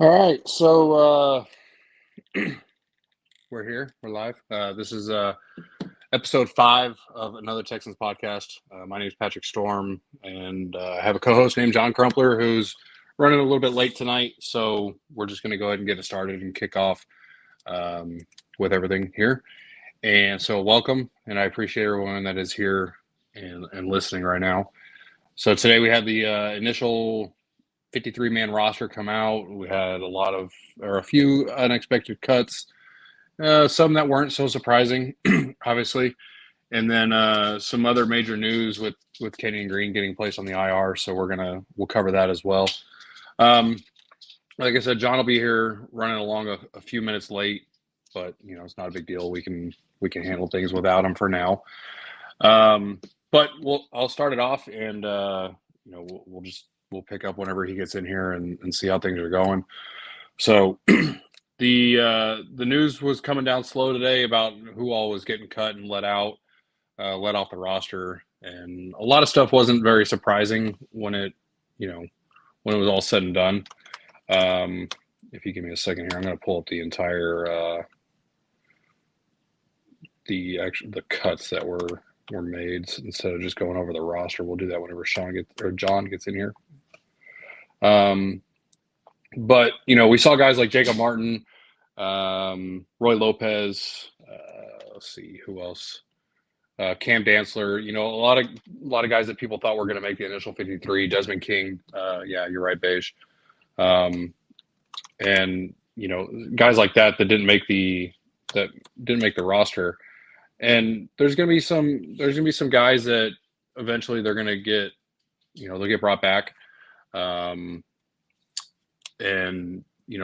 All right, so we're here. We're live. This is episode 5 of another Texans podcast. My name is Patrick Storm, and I have a co-host named John Crumpler who's running a little bit late tonight. So we're just going to go ahead and get it started and kick off um, with everything here. And so welcome, and I appreciate everyone that is here and listening right now. So today we had the initial 53-man roster come out. We had a few unexpected cuts, some that weren't so surprising, obviously, and then some other major news with Kenyon Green getting placed on the IR. So we'll cover that as well. Like I said, John will be here running along a few minutes late, but it's not a big deal. We can handle things without him for now. But I'll start it off, and we'll pick up whenever he gets in here and see how things are going. So the news was coming down slow today about who all was getting cut and let off the roster, and a lot of stuff wasn't very surprising when it was all said and done. If you give me a second here, I'm going to pull up the entire the cuts that were made instead of just going over the roster. We'll do that whenever John gets in here. But we saw guys like Jacob Martin, Roy Lopez. Let's see who else. Cam Dantzler. A lot of guys that people thought were going to make the initial 53. Desmond Kane. Yeah, you're right, Beige. And guys like that didn't make the roster. And there's going to be some guys that eventually they're going to get, they'll get brought back. And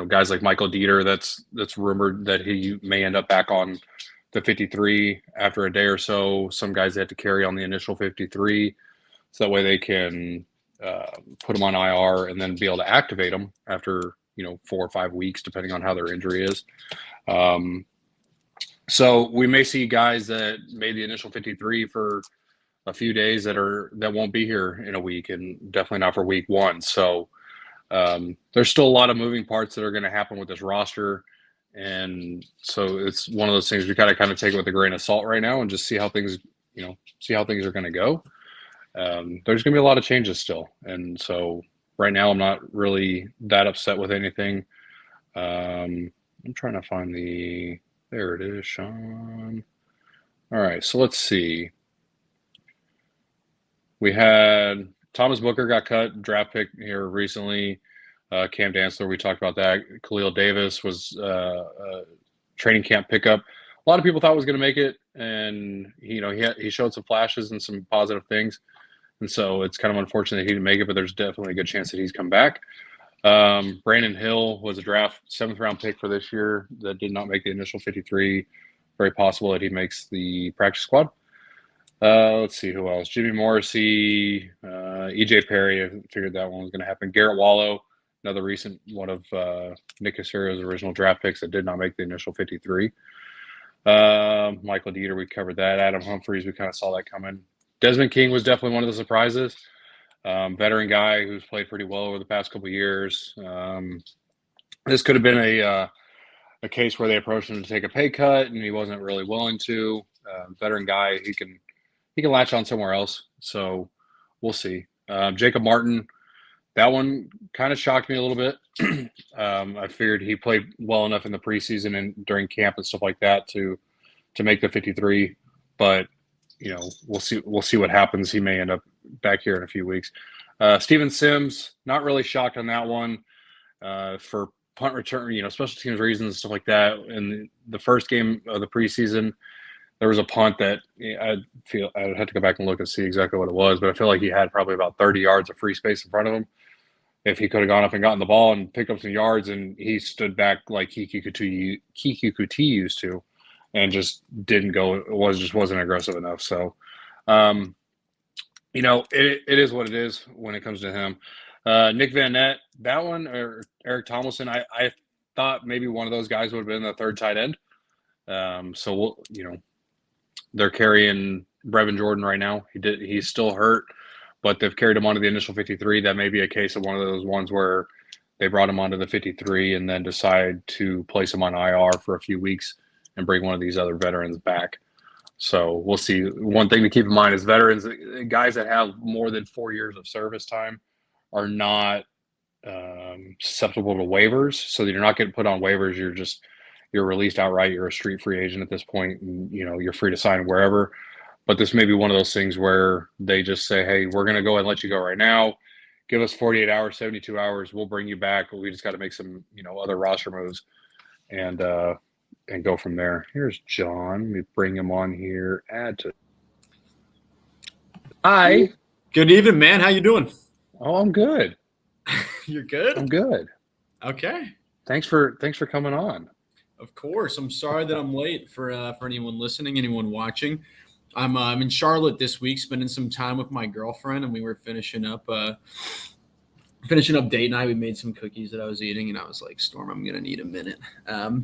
guys like Michael Dieter, that's rumored that he may end up back on the 53 after a day or so. Some guys they have to carry on the initial 53, so that way they can put them on IR and then be able to activate them after 4 or 5 weeks, depending on how their injury is. So we may see guys that made the initial 53 for a few days that won't be here in a week, and definitely not for week 1. So there's still a lot of moving parts that are going to happen with this roster, and so it's one of those things we gotta kind of take it with a grain of salt right now and just see how things are going to go. There's going to be a lot of changes still, and so right now I'm not really that upset with anything. I'm trying to find there it is, Sean. All right, so let's see. We had Thomas Booker got cut, draft pick here recently. Cam Dantzler, we talked about that. Khalil Davis was a training camp pickup. A lot of people thought was going to make it, and he showed some flashes and some positive things. And so it's kind of unfortunate that he didn't make it, but there's definitely a good chance that he's come back. Brandon Hill was a draft 7th-round pick for this year that did not make the initial 53. Very possible that he makes the practice squad. Let's see who else. Jimmy Morrissey, EJ Perry. I figured that one was going to happen. Garrett Wallow, another recent one of Nick Caserio's original draft picks that did not make the initial 53. Michael Dieter, we covered that. Adam Humphries, we kind of saw that coming. Desmond Kane was definitely one of the surprises. Veteran guy who's played pretty well over the past couple of years. This could have been a case where they approached him to take a pay cut, and he wasn't really willing to. Veteran guy, he can latch on somewhere else. So we'll see. Jacob Martin, that one kind of shocked me a little bit. I figured he played well enough in the preseason and during camp and stuff like that to make the 53, but we'll see what happens. He may end up back here in a few weeks. Steven Sims, not really shocked on that one. For punt return, special teams reasons and stuff like that. In the first game of the preseason, there was a punt that I'd have to go back and look and see exactly what it was, but I feel like he had probably about 30 yards of free space in front of him. If he could have gone up and gotten the ball and picked up some yards, and he stood back like Kiki Kuti used to, and just didn't go. It wasn't aggressive enough. So, it is what it is when it comes to him. Nick Van Nett, that one, or Eric Tomlinson, I thought maybe one of those guys would have been the third tight end. So they're carrying Brevin Jordan right now. He's still hurt, but they've carried him onto the initial 53. That may be a case of one of those ones where they brought him onto the 53 and then decide to place him on IR for a few weeks and bring one of these other veterans back. So we'll see. One thing to keep in mind is veterans, guys that have more than 4 years of service time, are not susceptible to waivers. So you're not getting put on waivers. You're released outright. You're a street free agent at this point, and you're free to sign wherever. But this may be one of those things where they just say, "Hey, we're going to go ahead and let you go right now. Give us 48 hours, 72 hours. We'll bring you back. But we just got to make some, other roster moves and go from there." Here's John. Let me bring him on here. Add to. Hi. Good evening, man. How you doing? Oh, I'm good. You're good? I'm good. Okay. Thanks for coming on. Of course. I'm sorry that I'm late for anyone listening, anyone watching. I'm in Charlotte this week, spending some time with my girlfriend, and we were finishing up date night. We made some cookies that I was eating, and I was like, Storm, I'm gonna need a minute.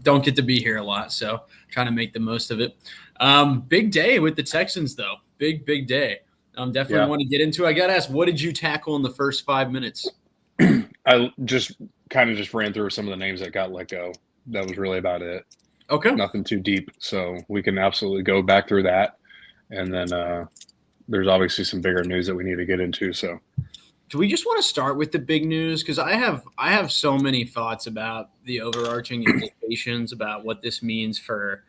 Don't get to be here a lot, so trying to make the most of it. Big day with the Texans, though. Big day. Definitely want to get into it. I gotta ask, what did you tackle in the first 5 minutes? I just ran through some of the names that got let go. That was really about it. Okay. Nothing too deep, so we can absolutely go back through that. And then there's obviously some bigger news that we need to get into. So, do we just want to start with the big news? Because I have so many thoughts about the overarching implications about what this means for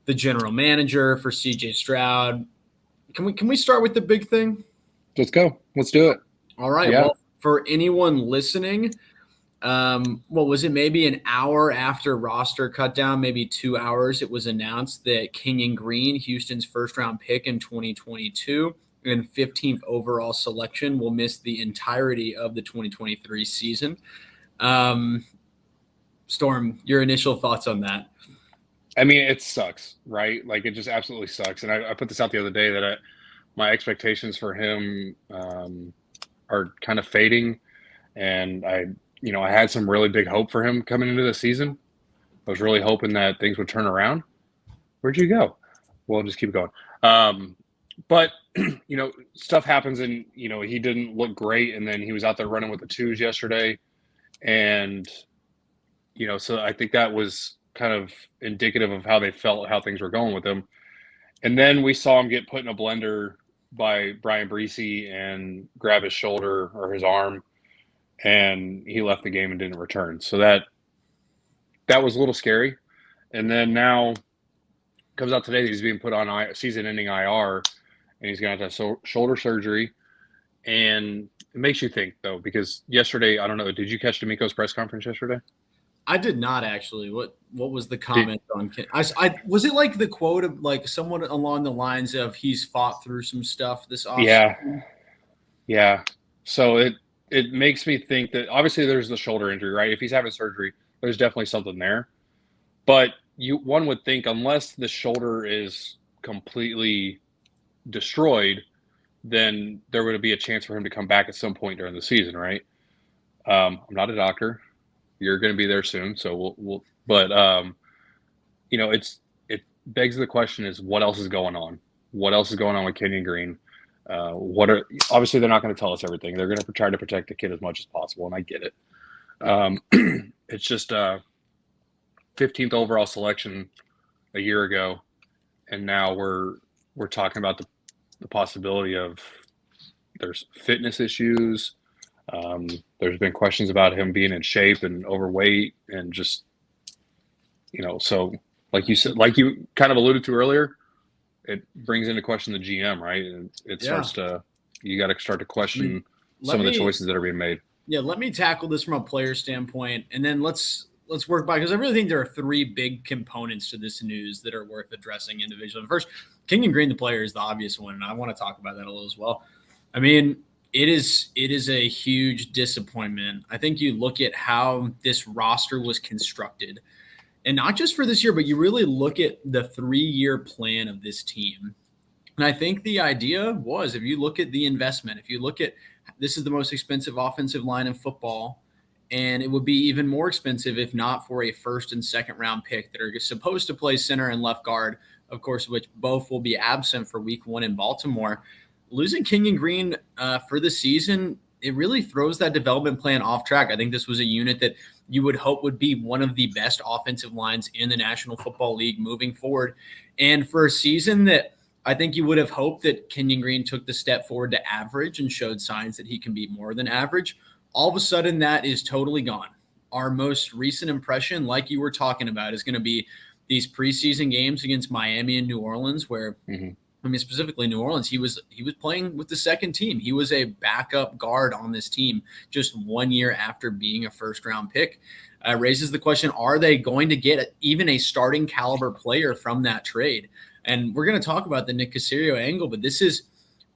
the general manager, for CJ Stroud. Can we start with the big thing? Let's go. Let's do it. All right. Yeah. Well, for anyone listening, what was it? Maybe an hour after roster cut down, maybe 2 hours, it was announced that Kenyon Green, Houston's first-round pick in 2022 and 15th overall selection, will miss the entirety of the 2023 season. Storm, your initial thoughts on that? I mean, it sucks, right? Like, it just absolutely sucks. And I put this out the other day that my expectations for him are kind of fading. And I had some really big hope for him coming into the season. I was really hoping that things would turn around. Where'd you go? Well, just keep going. But, stuff happens and, he didn't look great. And then he was out there running with the twos yesterday. And, so I think that was kind of indicative of how they felt, how things were going with him. And then we saw him get put in a blender by Brian Breesy and grab his shoulder or his arm. And he left the game and didn't return. So that was a little scary. And then now comes out today that he's being put on season-ending IR, and he's going to have shoulder surgery. And it makes you think, though, because yesterday, I don't know, did you catch D'Amico's press conference yesterday? I did not, actually. What was the comment on – was it like the quote of like someone along the lines of he's fought through some stuff this offseason? Yeah. So it makes me think that obviously there's the shoulder injury, right? If he's having surgery, there's definitely something there. But one would think unless the shoulder is completely destroyed, then there would be a chance for him to come back at some point during the season, right? I'm not a doctor. You're going to be there soon, so we'll. But it begs the question: is what else is going on? What else is going on with Kenyon Green? Obviously they're not going to tell us everything. They're going to try to protect the kid as much as possible, and I get it. It's just 15th overall selection a year ago, and now we're talking about the possibility of there's fitness issues. There's been questions about him being in shape and overweight, and just so like you said, like you kind of alluded to earlier, it brings into question the GM, right? And it starts to, you got to start to question some of the choices that are being made. Yeah, let me tackle this from a player standpoint, and then let's work by, because I really think there are three big components to this news that are worth addressing individually. First, Kenyon Green, the player, is the obvious one, and I want to talk about that a little as well. I mean, it is a huge disappointment. I think you look at how this roster was constructed, and not just for this year, but you really look at the 3-year plan of this team. And I think the idea was, if you look at the investment, if you look at this is the most expensive offensive line in football, and it would be even more expensive if not for a first and second round pick that are supposed to play center and left guard, of course, which both will be absent for week 1 in Baltimore. Losing Kenyon Green for the season it really throws that development plan off track. I think this was a unit that you would hope would be one of the best offensive lines in the National Football League moving forward. And for a season that I think you would have hoped that Kenyon Green took the step forward to average and showed signs that he can be more than average, all of a sudden that is totally gone. Our most recent impression, like you were talking about, is going to be these preseason games against Miami and New Orleans where I mean, specifically New Orleans, he was playing with the second team. He was a backup guard on this team just 1 year after being a first-round pick. Raises the question, are they going to get even a starting caliber player from that trade? And we're going to talk about the Nick Caserio angle, but this is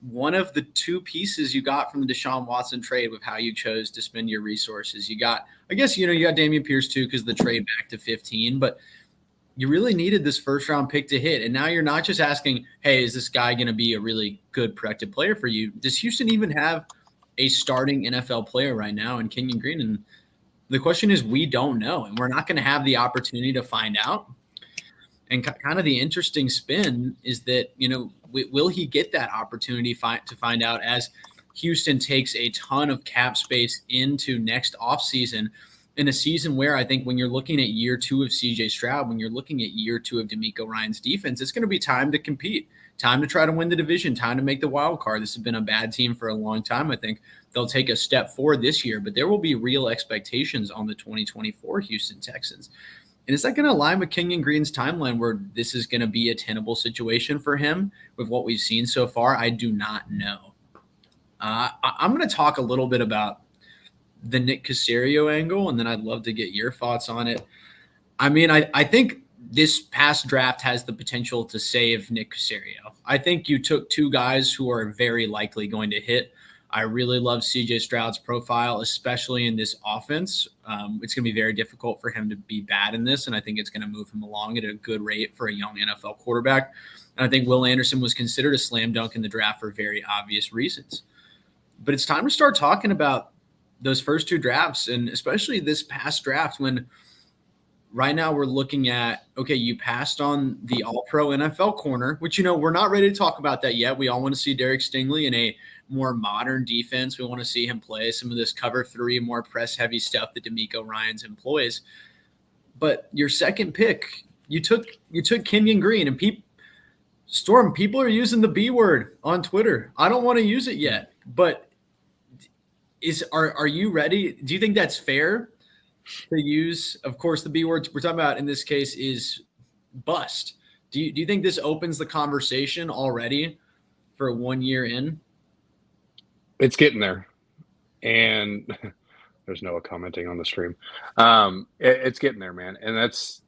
one of the two pieces you got from the Deshaun Watson trade with how you chose to spend your resources. You got, I guess, you got Dameon Pierce too because the trade back to 15, but you really needed this first-round pick to hit. And now you're not just asking, hey, is this guy going to be a really good, productive player for you? Does Houston even have a starting NFL player right now in Kenyon Green? And the question is, we don't know. And we're not going to have the opportunity to find out. And kind of the interesting spin is that, will he get that opportunity to find out as Houston takes a ton of cap space into next offseason? In a season where I think when you're looking at year 2 of CJ Stroud, when you're looking at year 2 of DeMeco Ryans' defense, it's going to be time to compete, time to try to win the division, time to make the wild card. This has been a bad team for a long time. I think they'll take a step forward this year, but there will be real expectations on the 2024 Houston Texans. And is that going to align with Kenyon Green's timeline where this is going to be a tenable situation for him with what we've seen so far? I do not know. I'm going to talk a little bit about the Nick Caserio angle, and then I'd love to get your thoughts on it. I mean, I think this past draft has the potential to save Nick Caserio. I think you took two guys who are very likely going to hit. I really love CJ Stroud's profile, especially in this offense. It's going to be very difficult for him to be bad in this, and I think it's going to move him along at a good rate for a young NFL quarterback. And I think Will Anderson was considered a slam dunk in the draft for very obvious reasons. But it's time to start talking about those first two drafts, and especially this past draft when right now we're looking at, okay, you passed on the all-pro NFL corner, which, we're not ready to talk about that yet. We all want to see Derek Stingley in a more modern defense. We want to see him play some of this cover 3, more press-heavy stuff that DeMeco Ryans employs. But your second pick, you took Kenyon Green, and people are using the B word on Twitter. I don't want to use it yet, but are you ready? Do you think that's fair to use? Of course, the B word we're talking about in this case is bust. Do you think this opens the conversation already for 1 year in? It's getting there, and there's Noah commenting on the stream. It's getting there, man, and it's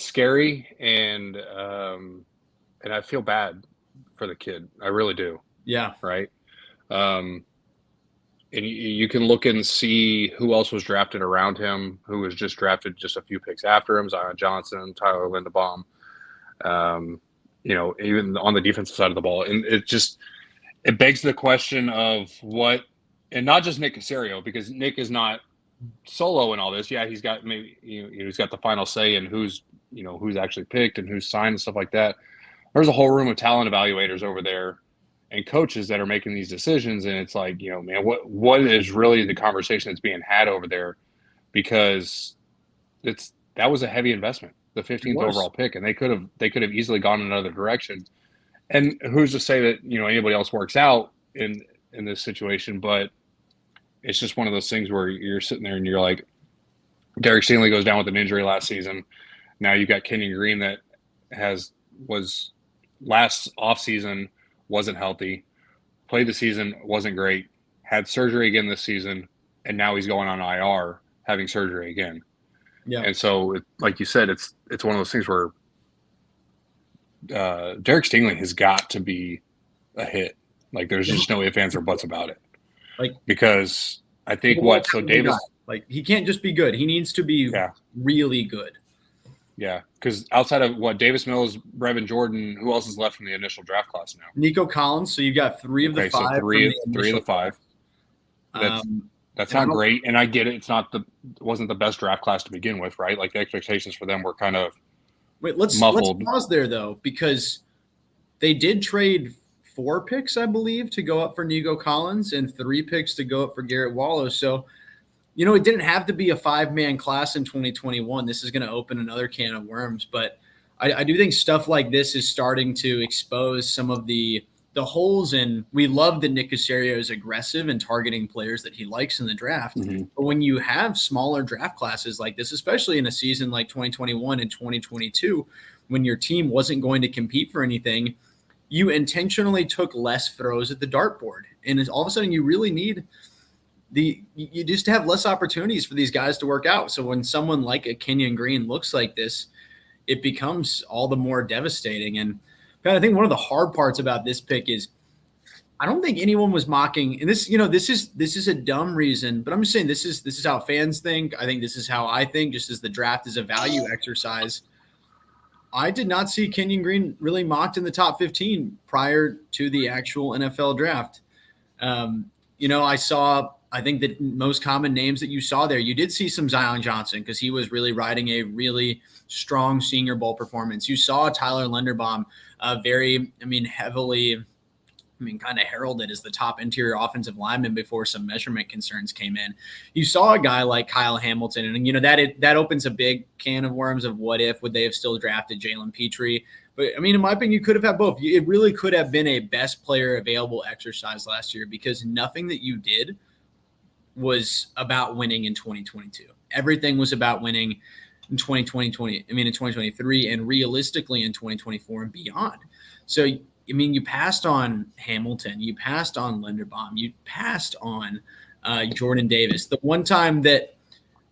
scary, and I feel bad for the kid. I really do. Yeah. Right. And you can look and see who else was drafted around him, who was just drafted just a few picks after him, Zion Johnson, Tyler Linderbaum, even on the defensive side of the ball. And it begs the question of what, and not just Nick Caserio, because Nick is not solo in all this. Yeah, he's got he's got the final say in who's actually picked and who's signed and stuff like that. There's a whole room of talent evaluators over there and coaches that are making these decisions. And it's like, man, what is really the conversation that's being had over there? Because that was a heavy investment, the 15th overall pick, and they could have easily gone in another direction. And who's to say that, anybody else works out in this situation? But it's just one of those things where you're sitting there and you're like, Derek Stingley goes down with an injury last season. Now you've got Kenyon Green that was last offseason wasn't healthy, played the season, wasn't great, had surgery again this season, and now he's going on IR having surgery again. Yeah. And so, like you said, it's one of those things where Derek Stingley has got to be a hit. Like, there's just no ifs, ands, or buts about it. Like, because I think Davis, like, he can't just be good. He needs to be really good. Yeah, because outside of Davis Mills, Brevin Jordan, who else is left from the initial draft class now? Nico Collins. So you've got three of the five. So three of the five. That's not great, and I get it. It wasn't the best draft class to begin with, right? Like, the expectations for them were kind of let's muffled. Let's pause there though, because they did trade 4 picks, I believe, to go up for Nico Collins and 3 picks to go up for Garrett Wallow. So, it didn't have to be a 5-man class in 2021. This is going to open another can of worms. But I do think stuff like this is starting to expose some of the holes in. We love that Nick Caserio is aggressive and targeting players that he likes in the draft. Mm-hmm. But when you have smaller draft classes like this, especially in a season like 2021 and 2022, when your team wasn't going to compete for anything, you intentionally took less throws at the dartboard. And all of a sudden you really need you just have less opportunities for these guys to work out. So when someone like a Kenyon Green looks like this, it becomes all the more devastating. And I think one of the hard parts about this pick is I don't think anyone was mocking, and this is a dumb reason, but I'm just saying this is how fans think. I think this is how I think, just as the draft is a value exercise. I did not see Kenyon Green really mocked in the top 15 prior to the actual NFL draft. I think the most common names that you saw there, you did see some Zion Johnson because he was really riding a really strong Senior Bowl performance. You saw Tyler Linderbaum heavily kind of heralded as the top interior offensive lineman before some measurement concerns came in. You saw a guy like Kyle Hamilton, and that opens a big can of worms of what if would they have still drafted Jalen Petrie. But in my opinion, you could have had both. It really could have been a best player available exercise last year because nothing that you did was about winning in 2022. Everything was about winning in 2023 and realistically in 2024 and beyond. So, you passed on Hamilton, you passed on Linderbaum, you passed on Jordan Davis. The one time that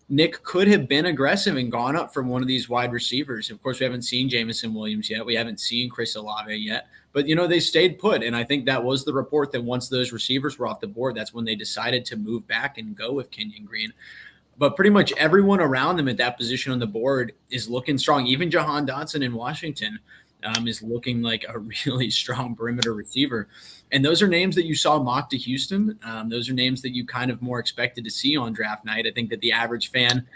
Nick could have been aggressive and gone up from one of these wide receivers. Of course, we haven't seen Jamison Williams yet. We haven't seen Chris Olave yet. But, they stayed put. And I think that was the report that once those receivers were off the board, that's when they decided to move back and go with Kenyon Green. But pretty much everyone around them at that position on the board is looking strong. Even Jahan Dotson in Washington is looking like a really strong perimeter receiver. And those are names that you saw mocked to Houston. Those are names that you kind of more expected to see on draft night. I think that the average fan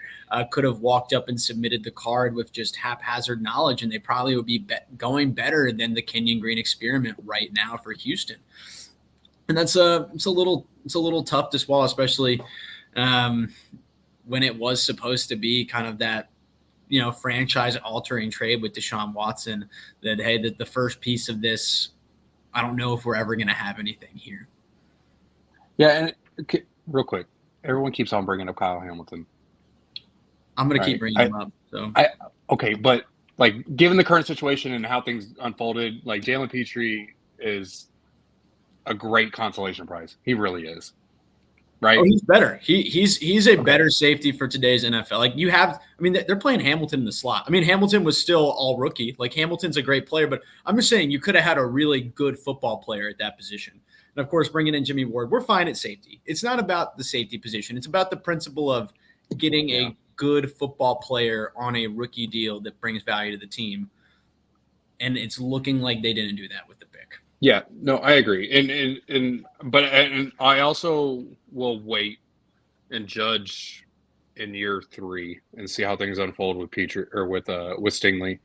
could have walked up and submitted the card with just haphazard knowledge, and they probably would be going better than the Kenyon Green experiment right now for Houston. And that's it's a little tough to swallow, especially when it was supposed to be kind of that franchise-altering trade with Deshaun Watson that, hey, the first piece of this, I don't know if we're ever going to have anything here. Yeah, and real quick, everyone keeps on bringing up Kyle Hamilton. I'm going to keep bringing him up. So okay, but, given the current situation and how things unfolded, Jalen Petrie is a great consolation prize. He really is. Right. Oh, he's better. He's a better safety for today's NFL. They're playing Hamilton in the slot. Hamilton was still all rookie. Hamilton's a great player, but I'm just saying you could have had a really good football player at that position. And of course, bringing in Jimmy Ward, we're fine at safety. It's not about the safety position. It's about the principle of getting a good football player on a rookie deal that brings value to the team. And it's looking like they didn't do that with the pick. Yeah, no, I agree. But I also will wait and judge in year 3 and see how things unfold with Petrie or with Stingley.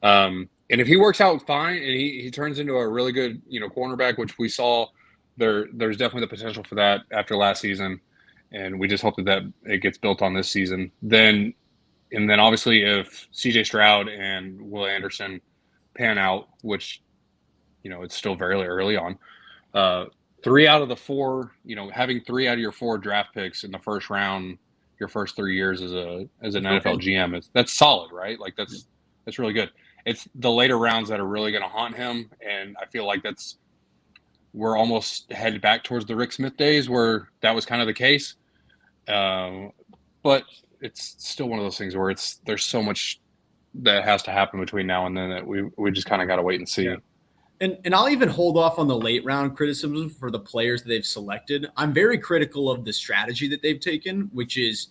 And if he works out fine and he turns into a really good, cornerback, which we saw there's definitely the potential for that after last season. And we just hope that it gets built on this season. Then obviously if CJ Stroud and Will Anderson pan out, which it's still very early on. 3 out of the 4, having 3 out of your 4 draft picks in the first round, your first 3 years as an NFL GM, that's solid, right? That's really good. It's the later rounds that are really going to haunt him, and I feel like we're almost headed back towards the Rick Smith days where that was kind of the case. But it's still one of those things where there's so much that has to happen between now and then that we just kind of got to wait and see. Yeah. And I'll even hold off on the late round criticism for the players that they've selected. I'm very critical of the strategy that they've taken, which is,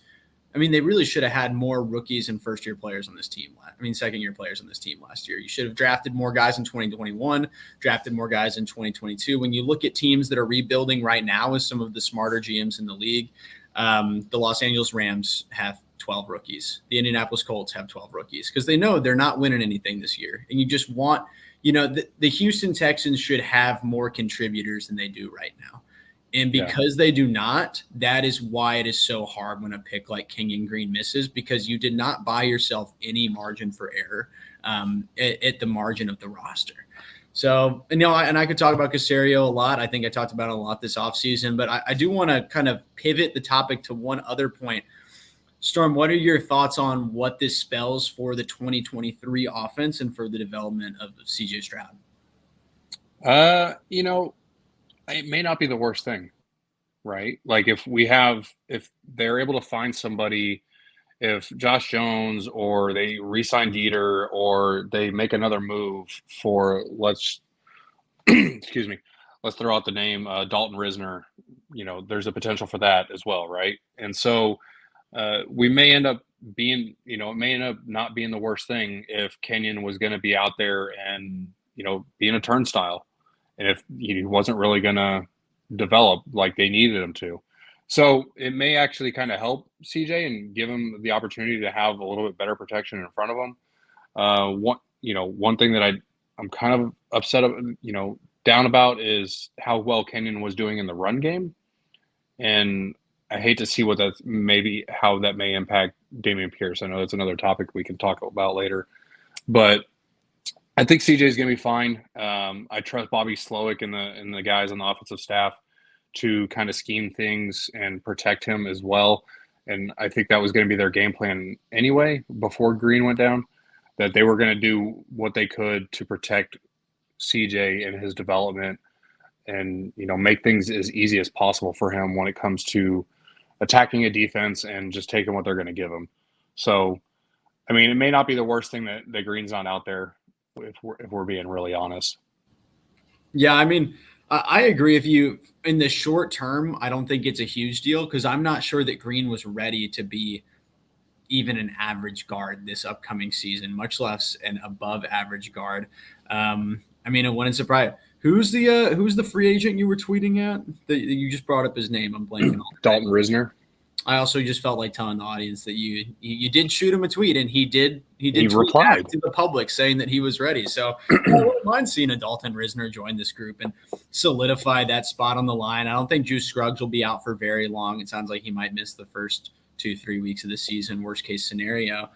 they really should have had more rookies and first-year players on this team. Second-year players on this team last year. You should have drafted more guys in 2021, drafted more guys in 2022. When you look at teams that are rebuilding right now with some of the smarter GMs in the league, the Los Angeles Rams have 12 rookies. The Indianapolis Colts have 12 rookies because they know they're not winning anything this year. And you the Houston Texans should have more contributors than they do right now. And because they do not, that is why it is so hard when a pick like Kenyon Green misses, because you did not buy yourself any margin for error at the margin of the roster. So, and I could talk about Caserio a lot. I think I talked about it a lot this offseason, but I do want to kind of pivot the topic to one other point. Storm, what are your thoughts on what this spells for the 2023 offense and for the development of CJ Stroud? It may not be the worst thing, right? Like if they're able to find somebody, if Josh Jones or they re-sign Dieter or they make another move for excuse me, let's throw out the name Dalton Risner, there's a potential for that as well, right? And so we may end up being, it may end up not being the worst thing if Kenyon was going to be out there and, being a turnstile. And if he wasn't really going to develop like they needed him to. So it may actually kind of help CJ and give him the opportunity to have a little bit better protection in front of him. One thing that I'm kind of upset, down about is how well Kenyon was doing in the run game. And I hate to see how that may impact Dameon Pierce. I know that's another topic we can talk about later, but I think CJ is going to be fine. I trust Bobby Slowick and the guys on the offensive staff to kind of scheme things and protect him as well. And I think that was going to be their game plan anyway before Green went down, that they were going to do what they could to protect CJ and his development and, make things as easy as possible for him when it comes to attacking a defense and just taking what they're going to give him. So, I mean, it may not be the worst thing that Green's not out there, if we're being really honest. Yeah, I mean, I agree with you. In the short term, I don't think it's a huge deal because I'm not sure that Green was ready to be even an average guard this upcoming season, much less an above average guard. I mean, it wouldn't surprise. Who's the free agent you were tweeting at? You just brought up his name. I'm blanking on Dalton Risner. I also just felt like telling the audience that you did shoot him a tweet, and he did replied back to the public saying that he was ready. So I wouldn't mind seeing a Dalton Risner join this group and solidify that spot on the line. I don't think Juice Scruggs will be out for very long. It sounds like he might miss the first 2-3 weeks of the season, worst case scenario.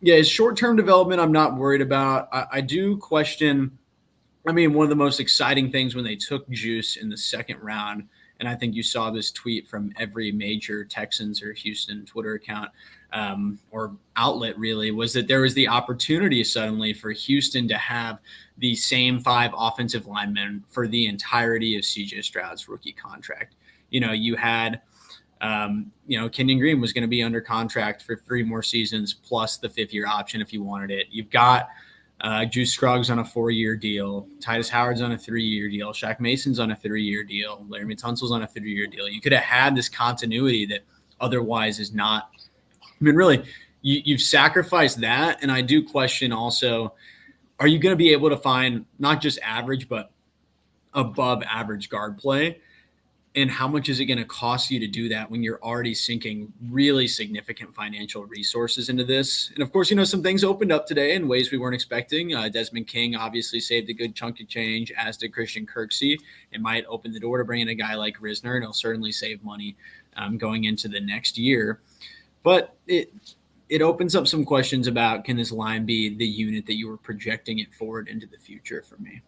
His short-term development I'm not worried about. I do question. I mean, one of the most exciting things when they took Juice in the second round, and I think you saw this tweet from every major Texans or Houston Twitter account or outlet really, was that there was the opportunity suddenly for Houston to have the same 5 offensive linemen for the entirety of CJ Stroud's rookie contract. You had, Kenyon Green was going to be under contract for 3 more seasons plus the 5th-year option if you wanted it. You've got Juice Scruggs on a 4-year deal. Titus Howard's on a 3-year deal. Shaq Mason's on a 3-year deal. Laramie Tunsil's on a 3-year deal. You could have had this continuity that otherwise is not. I mean, really, you've sacrificed that. And I do question also, are you going to be able to find not just average, but above average guard play? And how much is it going to cost you to do that when you're already sinking really significant financial resources into this? And of course, some things opened up today in ways we weren't expecting. Desmond King obviously saved a good chunk of change, as did Christian Kirksey. It might open the door to bring in a guy like Risner, and it'll certainly save money going into the next year. But it opens up some questions about, can this line be the unit that you were projecting it forward into the future for me?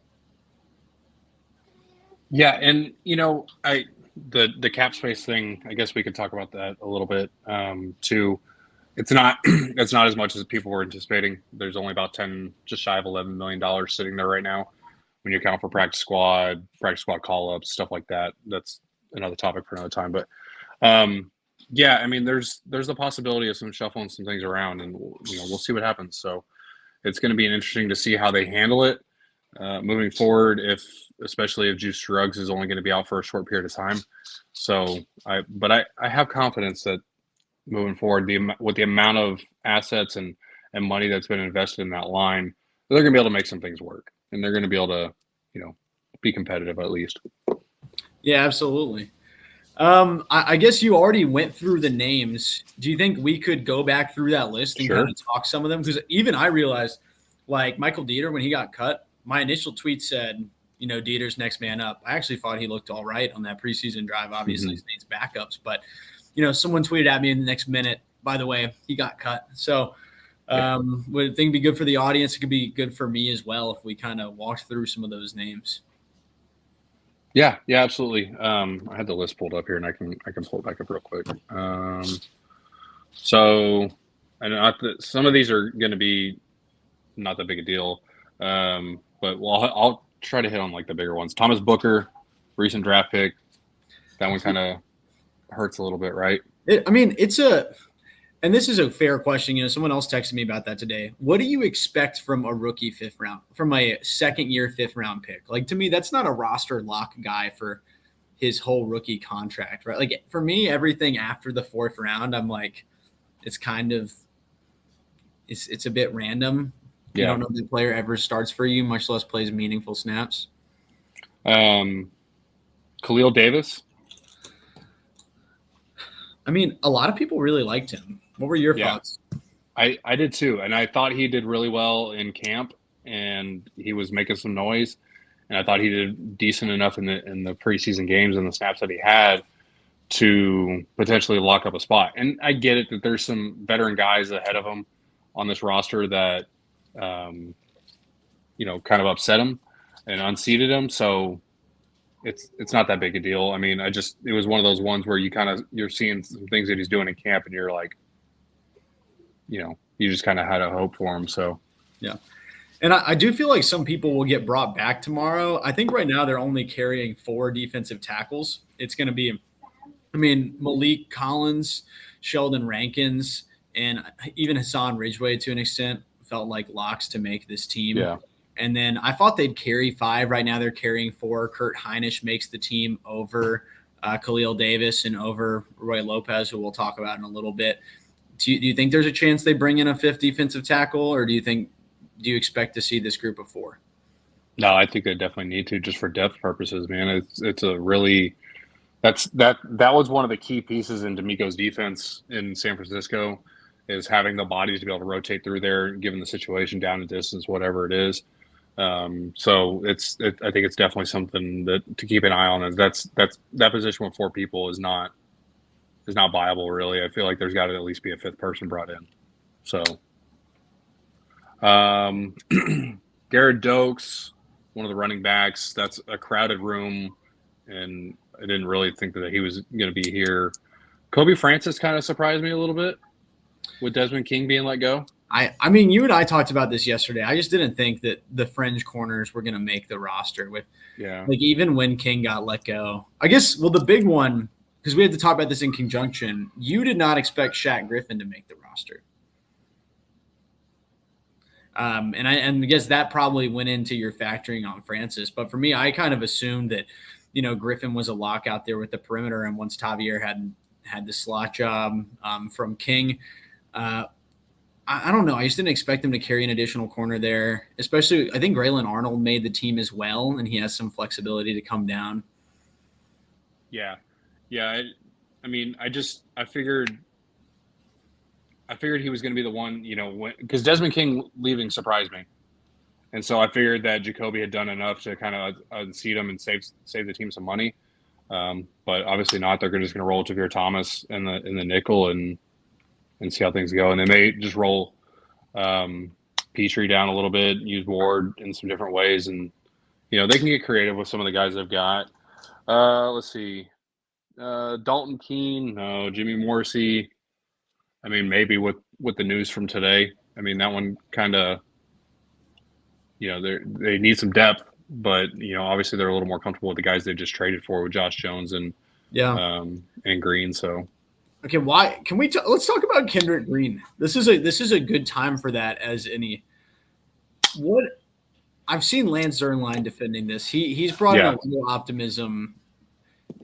Yeah, and the cap space thing, I guess we could talk about that a little bit too. It's not as much as people were anticipating. There's only about just shy of $11 million sitting there right now. When you account for practice squad call-ups, stuff like that. That's another topic for another time. But yeah, I mean, there's the possibility of some shuffling some things around, and we'll see what happens. So it's going to be interesting to see how they handle it moving forward, especially if Juice Scruggs is only going to be out for a short period of time. So I have confidence that moving forward, with the amount of assets and money that's been invested in that line, they're going to be able to make some things work, and they're going to be able to, be competitive at least. Yeah, absolutely. I guess you already went through the names. Do you think we could go back through that list and kind of talk some of them? Because even I realized like Michael Dieter, when he got cut, my initial tweet said, Dieter's next man up. I actually thought he looked all right on that preseason drive. Obviously, he needs backups, but someone tweeted at me in the next minute, by the way, he got cut. So would think be good for the audience. It could be good for me as well if we kind of walked through some of those names. Yeah, absolutely. I had the list pulled up here, and I can pull it back up real quick. So, and some of these are going to be not that big a deal, but I'll try to hit on like the bigger ones. Thomas Booker, recent draft pick. That one kind of hurts a little bit, right? And this is a fair question. Someone else texted me about that today. What do you expect from a rookie from a second-year fifth-round pick? Like, to me, that's not a roster lock guy for his whole rookie contract, right? Like, for me, everything after the fourth round, I'm like, it's a bit random. Yeah. You don't know if the player ever starts for you, much less plays meaningful snaps. Khalil Davis. A lot of people really liked him. What were your thoughts? I did too, and I thought he did really well in camp, and he was making some noise, and I thought he did decent enough in the preseason games and the snaps that he had to potentially lock up a spot. And I get it that there's some veteran guys ahead of him on this roster that kind of upset him and unseated him. So it's not that big a deal. It was one of those ones where you're seeing some things that he's doing in camp, and you're like, you just kind of had a hope for him. So, yeah. And I do feel like some people will get brought back tomorrow. I think right now they're only carrying 4 defensive tackles. It's going to be, Malik Collins, Sheldon Rankins, and even Hassan Ridgeway to an extent felt like locks to make this team. Yeah. And then I thought they'd carry 5. Right now they're carrying 4. Kurt Heinisch makes the team over Khalil Davis and over Roy Lopez, who we'll talk about in a little bit. Do you think there's a chance they bring in a 5th defensive tackle, or do you expect to see this group of 4? No, I think they definitely need to, just for depth purposes, man. It's a really that was one of the key pieces in D'Amico's defense in San Francisco, is having the bodies to be able to rotate through there, given the situation, down and distance, whatever it is. So I think it's definitely something to keep an eye on. That position with 4 people is not viable, really. I feel like there's got to at least be a 5th person brought in. So, Garrett Dokes, one of the running backs. That's a crowded room, and I didn't really think that he was going to be here. Kobe Francis kind of surprised me a little bit with Desmond King being let go. You and I talked about this yesterday. I just didn't think that the fringe corners were going to make the roster. Even when King got let go. I guess, the big one, because we had to talk about this in conjunction, you did not expect Shaq Griffin to make the roster. And I guess that probably went into your factoring on Francis. But for me, I kind of assumed that, Griffin was a lock out there with the perimeter. And once Tavier had the slot job from King, I don't know. I just didn't expect him to carry an additional corner there, especially I think Braylon Arnold made the team as well, and he has some flexibility to come down. Yeah. I figured he was going to be the one, because Desmond King leaving surprised me. And so I figured that Jacoby had done enough to kind of unseat him and save the team some money. But obviously not. They're just going to roll Javier Thomas in the nickel and see how things go. And they may just roll Petrie down a little bit, use Ward in some different ways. And, they can get creative with some of the guys they've got. Let's see. Dalton Keene, no. Jimmy Morrissey. Maybe with the news from today. That one kind of, they need some depth, but, obviously they're a little more comfortable with the guys they just traded for with Josh Jones and Green. So. Okay, why can we let's talk about Kendrick Green. This is a good time for that as any. What I've seen Lance Zernline defending this. He's brought in a little optimism,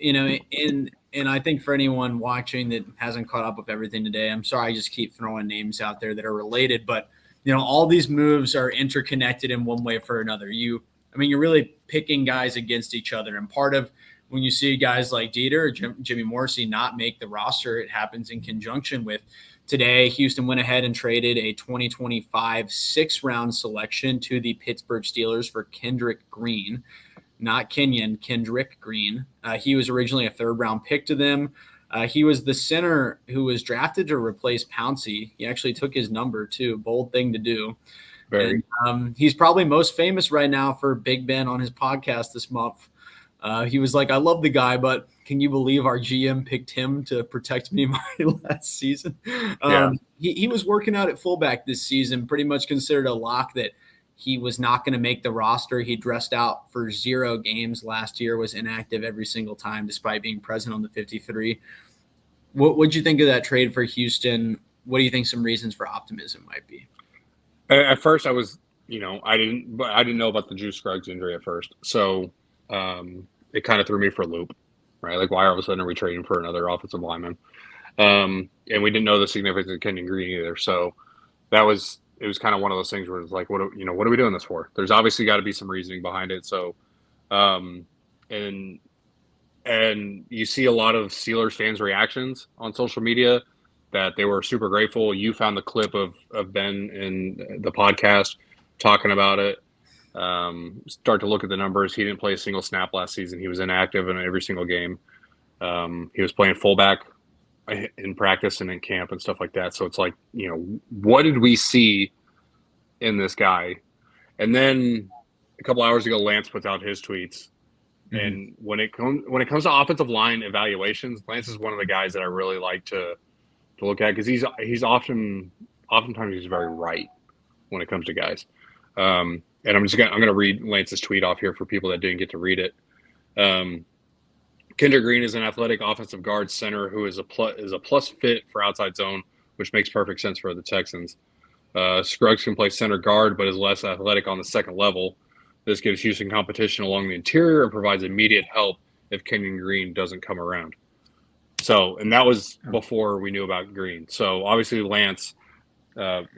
and I think for anyone watching that hasn't caught up with everything today, I'm sorry I just keep throwing names out there that are related, but all these moves are interconnected in one way or another. You're really picking guys against each other, and part of when you see guys like Dieter or Jimmy Morrissey not make the roster, it happens in conjunction with today. Houston went ahead and traded a 2025 6th-round selection to the Pittsburgh Steelers for Kendrick Green, not Kenyon, Kendrick Green. He was originally a 3rd-round pick to them. He was the center who was drafted to replace Pouncey. He actually took his number too. Bold thing to do. Very. And, he's probably most famous right now for Big Ben on his podcast this month. He was like, I love the guy, but can you believe our GM picked him to protect me my last season? He was working out at fullback this season, pretty much considered a lock that he was not going to make the roster. He dressed out for 0 games last year, was inactive every single time despite being present on the 53. What'd you think of that trade for Houston? What do you think some reasons for optimism might be? At first, I was, I didn't know about the Drew Scruggs injury at first. So it kind of threw me for a loop, right? Like, why all of a sudden are we trading for another offensive lineman? And we didn't know the significance of Kenyon Green either. So it was kind of one of those things where it's like, what are we doing this for? There's obviously got to be some reasoning behind it. So, and you see a lot of Steelers fans' reactions on social media that they were super grateful. You found the clip of Ben in the podcast talking about it. Start to look at the numbers. He didn't play a single snap last season. He was inactive in every single game. He was playing fullback in practice and in camp and stuff like that. So it's like, what did we see in this guy? And then a couple hours ago, Lance puts out his tweets. Mm-hmm. And when it comes to offensive line evaluations, Lance is one of the guys that I really like to look at, because he's oftentimes he's very right when it comes to guys. And I'm gonna read Lance's tweet off here for people that didn't get to read it. Kendrick Green is an athletic offensive guard center who is a plus fit for outside zone, which makes perfect sense for the Texans. Scruggs can play center guard, but is less athletic on the second level. This gives Houston competition along the interior and provides immediate help if Kenyon Green doesn't come around. So, and that was before we knew about Green. So obviously Lance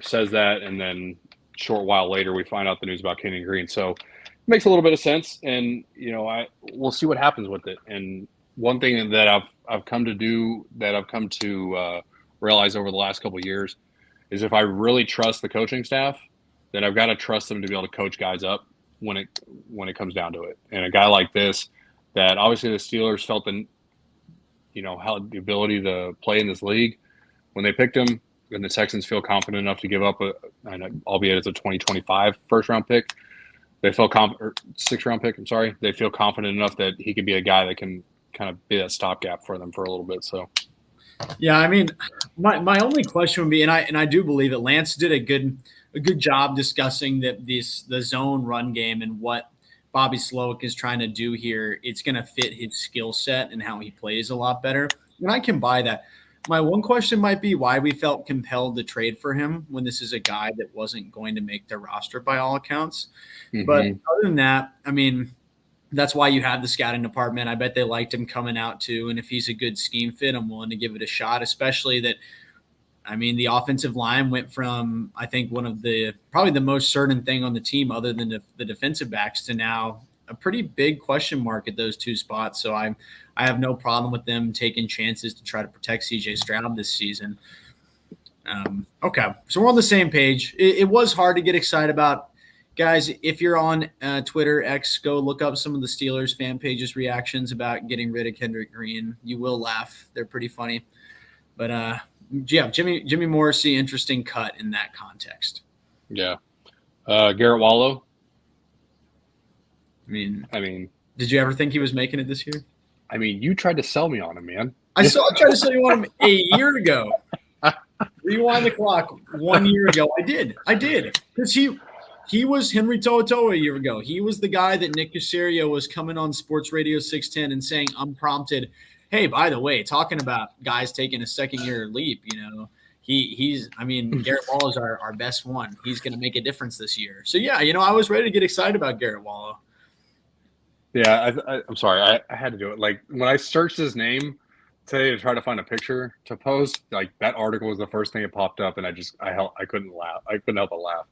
says that, and then a short while later we find out the news about Kenyon Green. So it makes a little bit of sense, and we'll see what happens with it. And one thing that I've come to realize over the last couple of years is, if I really trust the coaching staff, then I've got to trust them to be able to coach guys up when it comes down to it. And a guy like this, that obviously the Steelers felt had the ability to play in this league when they picked him, and the Texans feel confident enough to give up albeit it's a 2025 1st-round pick. They feel 6th-round pick. I'm sorry. They feel confident enough that he could be a guy that can kind of be that stopgap for them for a little bit. So, yeah, I mean, my only question would be, and I do believe that Lance did a good job discussing the zone run game and what Bobby Slowick is trying to do here. It's going to fit his skill set and how he plays a lot better. And I can buy that. My one question might be why we felt compelled to trade for him when this is a guy that wasn't going to make the roster by all accounts. Mm-hmm. But other than that, I mean, that's why you have the scouting department. I bet they liked him coming out too. And if he's a good scheme fit, I'm willing to give it a shot, especially that, I mean, the offensive line went from, I think, probably the most certain thing on the team other than the defensive backs, to now a pretty big question mark at those 2 spots. So I have no problem with them taking chances to try to protect CJ Stroud this season. Okay, so we're on the same page. It was hard to get excited about. Guys, if you're on Twitter, X, go look up some of the Steelers fan pages' reactions about getting rid of Kendrick Green. You will laugh. They're pretty funny. But, yeah, Jimmy Morrissey, interesting cut in that context. Yeah. Garrett Wallow. I mean, did you ever think he was making it this year? I mean, you tried to sell me on him, man. I tried to sell you on him a year ago. Rewind the clock 1 year ago. I did. Because he was Henry To'oTo'o a year ago. He was the guy that Nick Caserio was coming on Sports Radio 610 and saying, unprompted, hey, by the way, talking about guys taking a second-year leap, he's Garrett Wallow is our best one. He's going to make a difference this year. So, yeah, I was ready to get excited about Garrett Wallow. Yeah, I'm sorry. I had to do it. Like, when I searched his name today to try to find a picture to post, like, that article was the first thing that popped up, and I couldn't laugh. I couldn't help but laugh.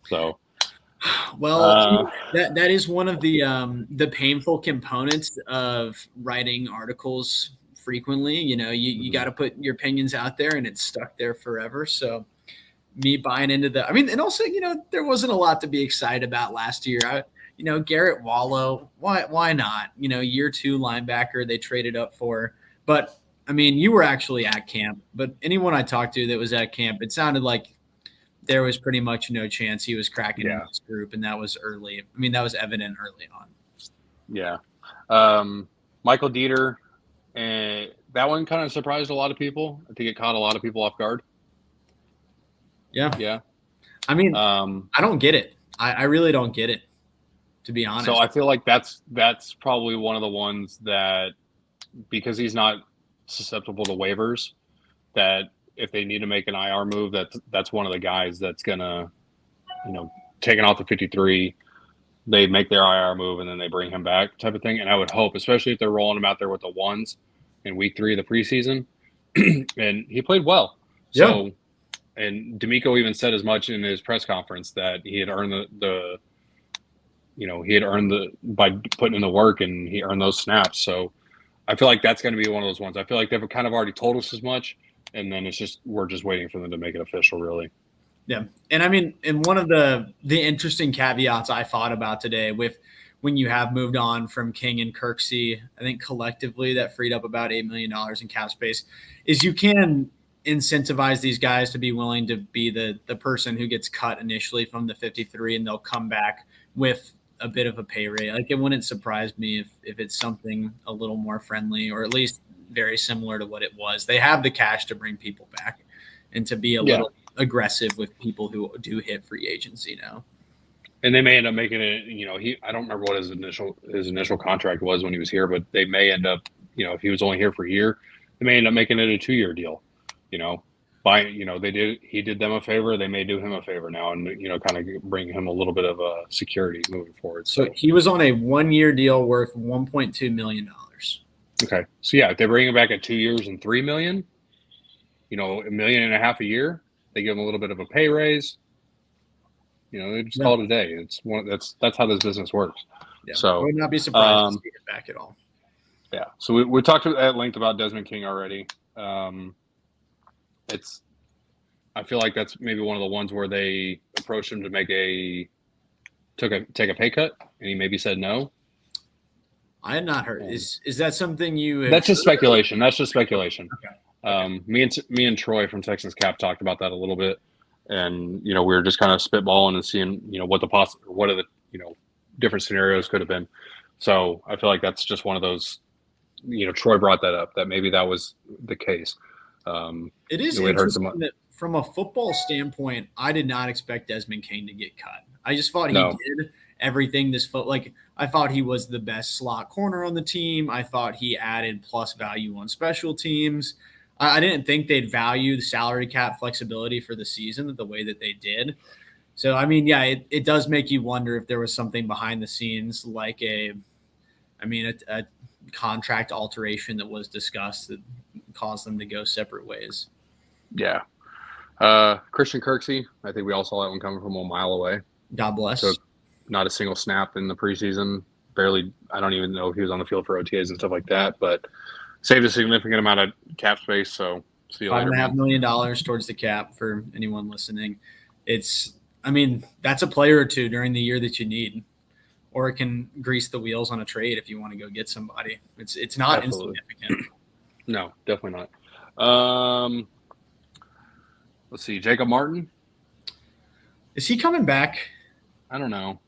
So, Well, that is one of the painful components of writing articles frequently. You got to put your opinions out there, and it's stuck there forever. So me buying into and also, there wasn't a lot to be excited about last year. Garrett Wallow, why not? Year 2 linebacker they traded up for. But you were actually at camp, but anyone I talked to that was at camp, it sounded like there was pretty much no chance he was cracking in this group, and that was early. That was evident early on. Yeah. Michael Dieter, and that one kind of surprised a lot of people. I think it caught a lot of people off guard. Yeah. Yeah. I don't get it. I really don't get it, to be honest. So I feel like that's probably one of the ones that, because he's not susceptible to waivers, that if they need to make an IR move, that's one of the guys that's gonna, taken off the 53, they make their IR move and then they bring him back, type of thing. And I would hope, especially if they're rolling him out there with the ones in week 3 of the preseason, and he played well. So, and D'Amico even said as much in his press conference that he had earned by putting in the work, and he earned those snaps. So I feel like that's going to be one of those ones. I feel like they've kind of already told us as much. And then we're just waiting for them to make it official, really. Yeah. And and one of the interesting caveats I thought about today with when you have moved on from King and Kirksey, I think collectively that freed up about $8 million in cap space, is you can incentivize these guys to be willing to be the person who gets cut initially from the 53, and they'll come back with a bit of a pay rate. Like, it wouldn't surprise me if it's something a little more friendly, or at least very similar to what it was. They have the cash to bring people back and to be a little aggressive with people who do hit free agency now. And they may end up making it, I don't remember what his initial contract was when he was here, but they may end up, if he was only here for a year, they may end up making it a 2-year deal, he did them a favor. They may do him a favor now and, kind of bring him a little bit of a security moving forward. So he was on a 1-year deal worth $1.2 million. Okay. So if they bring him back at 2 years and $3 million, $1.5 million a year, they give him a little bit of a pay raise. They just call it a day. It's that's how this business works. Yeah. So I would not be surprised to see it back at all. Yeah. So we talked at length about Desmond King already. I feel like that's maybe one of the ones where they approached him to take a pay cut, and he maybe said no. I had not heard. Is that something you? That's just speculation. That's just speculation. Okay. Me and Troy from Texans Cap talked about that a little bit, and we were just kind of spitballing and seeing what are the different scenarios could have been. So I feel like that's just one of those. Troy brought that up, that maybe that was the case. It is interesting that from a football standpoint, I did not expect Desmond Kane to get cut. I just thought he did everything I thought he was the best slot corner on the team. I thought he added plus value on special teams. I didn't think they'd value the salary cap flexibility for the season the way that they did. So, it does make you wonder if there was something behind the scenes, like a contract alteration that was discussed that caused them to go separate ways. Yeah. Christian Kirksey, I think we all saw that one coming from a mile away. God bless. So not a single snap in the preseason. Barely, I don't even know if he was on the field for OTAs and stuff like that, but saved a significant amount of cap space. So see you later. $5.5 million towards the cap for anyone listening. That's a player or two during the year that you need, or it can grease the wheels on a trade if you want to go get somebody. It's not insignificant. No, definitely not. Let's see, Jacob Martin. Is he coming back? I don't know.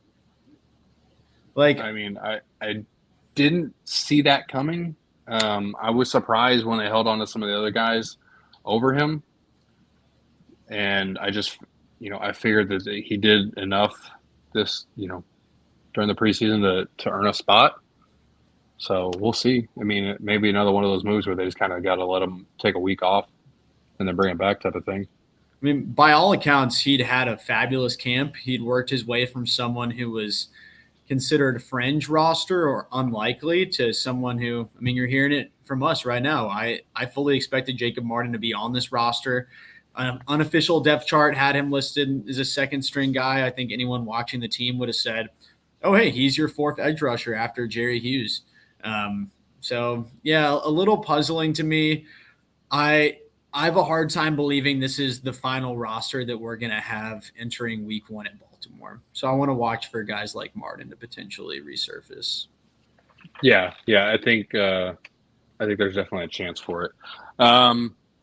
I didn't see that coming. I was surprised when they held on to some of the other guys over him. And I just, I figured that he did enough during the preseason to earn a spot. So we'll see. It may be another one of those moves where they just kind of got to let him take a week off and then bring him back, type of thing. By all accounts, he'd had a fabulous camp. He'd worked his way from someone who was considered fringe roster or unlikely to someone who, you're hearing it from us right now. I fully expected Jacob Martin to be on this roster. unofficial depth chart had him listed as a second string guy. I think anyone watching the team would have said, oh, hey, he's your fourth edge rusher after Jerry Hughes. So, yeah, a little puzzling to me. I have a hard time believing this is the final roster that we're going to have entering week 1 at Baltimore. So I want to watch for guys like Martin to potentially resurface. Yeah. I think there's definitely a chance for it.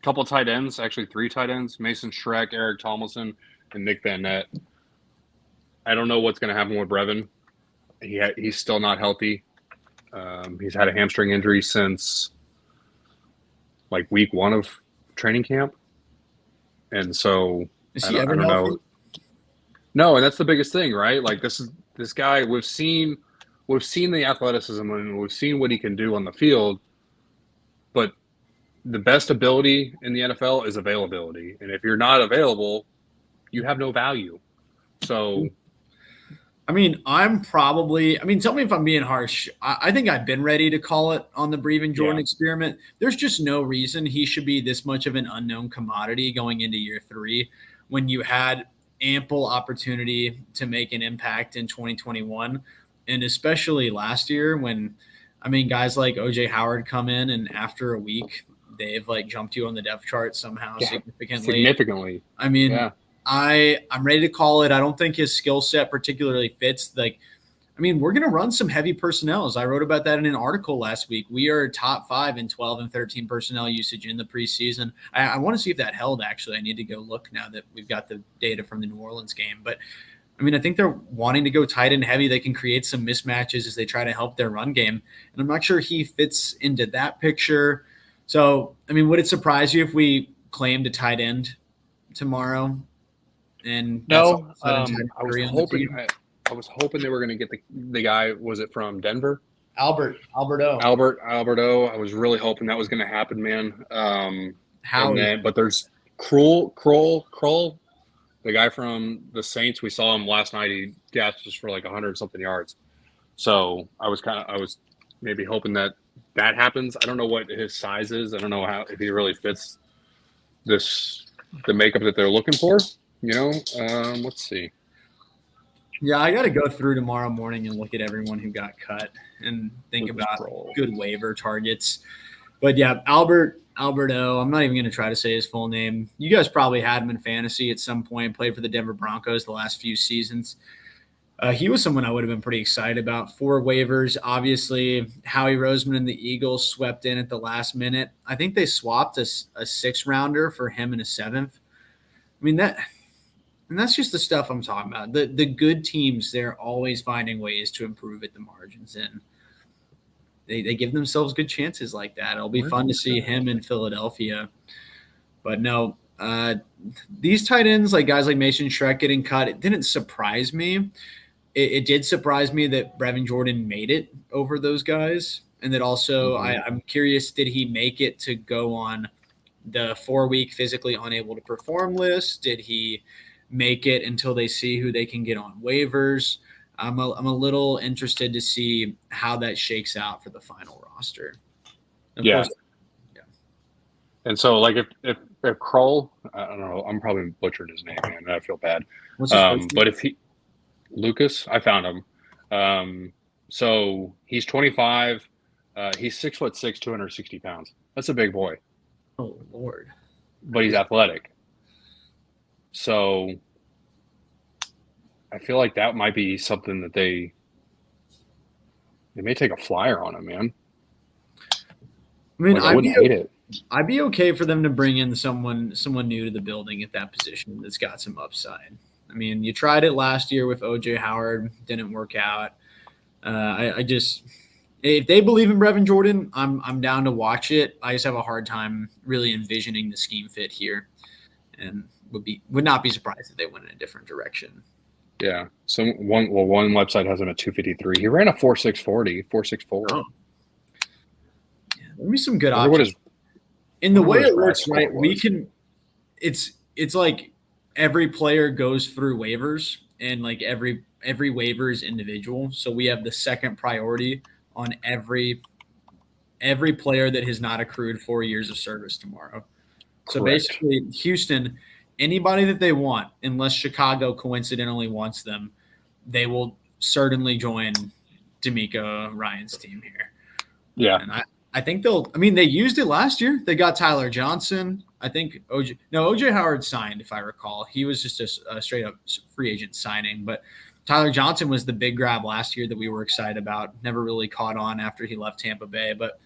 Couple tight ends, actually 3 tight ends: Mason Schreck, Eric Tomlinson, and Nick Van Nett. I don't know what's going to happen with Brevin. He's still not healthy. He's had a hamstring injury since like week 1 of training camp, and so Is he I ever don't healthy? know. No, and that's the biggest thing, right? Like this guy. We've seen the athleticism and we've seen what he can do on the field, but the best ability in the NFL is availability, and if you're not available, you have no value. So. I mean, tell me if I'm being harsh. I think I've been ready to call it on the Brevin Jordan experiment. There's just no reason he should be this much of an unknown commodity going into year 3 when you had ample opportunity to make an impact in 2021. And especially last year when, guys like OJ Howard come in and after a week, they've like jumped you on the depth chart somehow significantly. I'm ready to call it. I don't think his skill set particularly fits. We're going to run some heavy personnel. I wrote about that in an article last week. We are top 5 in 12 and 13 personnel usage in the preseason. I want to see if that held, actually. I need to go look now that we've got the data from the New Orleans game. But, I think they're wanting to go tight and heavy. They can create some mismatches as they try to help their run game. And I'm not sure he fits into that picture. So, would it surprise you if we claimed a tight end tomorrow? And no, I was hoping they were going to get the guy. Was it from Denver? Alberto. I was really hoping that was going to happen, man. But there's Kroll, the guy from the Saints. We saw him last night. He gasped just for like 100-something yards. So I was maybe hoping that happens. I don't know what his size is. I don't know if he really fits the makeup that they're looking for. Let's see. Yeah, I got to go through tomorrow morning and look at everyone who got cut and think about good waiver targets. But yeah, Alberto, I'm not even going to try to say his full name. You guys probably had him in fantasy at some point, played for the Denver Broncos the last few seasons. He was someone I would have been pretty excited about for waivers. Obviously, Howie Roseman and the Eagles swept in at the last minute. I think they swapped a 6th-rounder for him and a 7th. And that's just the stuff I'm talking about. The good teams, they're always finding ways to improve at the margins, and they give themselves good chances like that. It'll be fun to see him in Philadelphia. But no, these tight ends, like guys like Mason Schreck getting cut, it didn't surprise me. It did surprise me that Brevin Jordan made it over those guys, and that also I'm curious, did he make it to go on the 4-week physically unable to perform list? Did he make it until they see who they can get on waivers? I'm a little interested to see how that shakes out for the final roster. Of course, And so, like, if Kroll, I don't know, I'm probably butchered his name, man. I feel bad. But if Lucas, I found him. So he's 25. He's 6'6", 260 pounds. That's a big boy. Oh Lord! But he's athletic. So I feel like that might be something that they may take a flyer on him, man. I wouldn't hate it. I'd be okay for them to bring in someone new to the building at that position that's got some upside. You tried it last year with OJ Howard, didn't work out. If they believe in Brevin Jordan, I'm down to watch it. I just have a hard time really envisioning the scheme fit here, and would not be surprised if they went in a different direction. Yeah. So one website has him at 253. He ran a 4.640, 4.64. Oh. Yeah, there'll be some good options. In the way it works, right? It's like every player goes through waivers, and like every waiver is individual. So we have the second priority on every player that has not accrued 4 years of service tomorrow. So Correct. basically, Houston, anybody that they want, unless Chicago coincidentally wants them, they will certainly join D'Amico Ryan's team here. Yeah. And I think they used it last year. They got Tyler Johnson. I think OJ Howard signed, if I recall. He was just a straight up free agent signing. But Tyler Johnson was the big grab last year that we were excited about. Never really caught on after he left Tampa Bay. But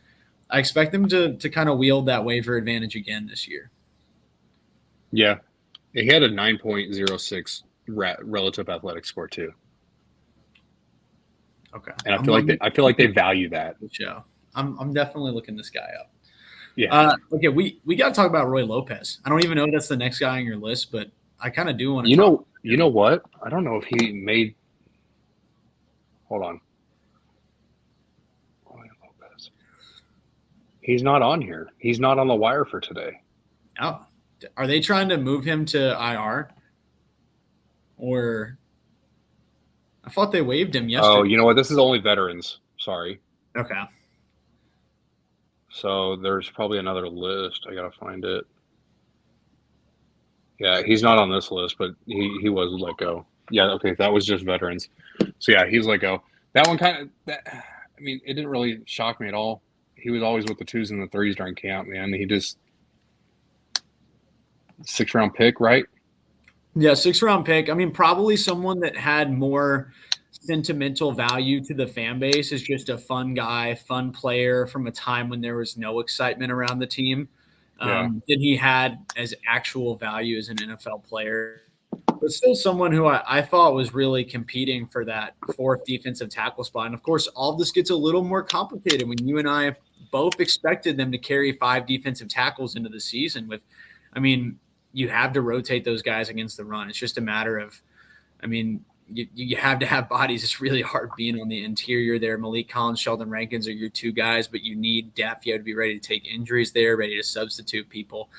I expect them to kind of wield that waiver advantage again this year. Yeah. He had a 9.06 relative athletic score too. Okay. And I feel like they value that. Show. I'm definitely looking this guy up. Yeah. Okay, we got to talk about Roy Lopez. I don't even know if that's the next guy on your list, but I kind of do want to. You know what? I don't know if he made. Hold on. Roy Lopez. He's not on here. He's not on the wire for today. Oh, are they trying to move him to IR? Or I thought they waived him yesterday. Oh, you know what? This is only veterans. Sorry. Okay. So there's probably another list. I gotta find it. Yeah, he's not on this list, but he was let go. Yeah, okay, that was just veterans. So yeah, he's let go. That one it didn't really shock me at all. He was always with the 2s and the 3s during camp, man. He just 6th-round pick, right? Yeah, 6th-round pick. I mean, probably someone that had more sentimental value to the fan base is just a fun guy, fun player from a time when there was no excitement around the team. Than he had as actual value as an NFL player. But still someone who I thought was really competing for that 4th defensive tackle spot. And, of course, all of this gets a little more complicated when you and I both expected them to carry 5 defensive tackles into the season you have to rotate those guys against the run. It's just a matter of, you have to have bodies. It's really hard being on the interior there. Malik Collins, Sheldon Rankins are your 2 guys, but you need depth. You have to be ready to take injuries there, ready to substitute people.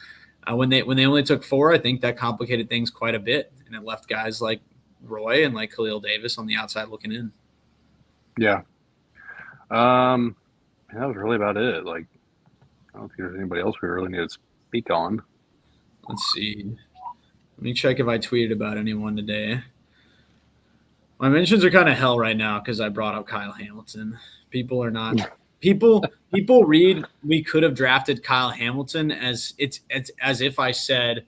When they only took 4, I think that complicated things quite a bit, and it left guys like Roy and like Khalil Davis on the outside looking in. Yeah. That was really about it. Like, I don't think there's anybody else we really need to speak on. Let's see. Let me check if I tweeted about anyone today. My mentions are kind of hell right now because I brought up Kyle Hamilton. People are not – people read we could have drafted Kyle Hamilton as it's as if I said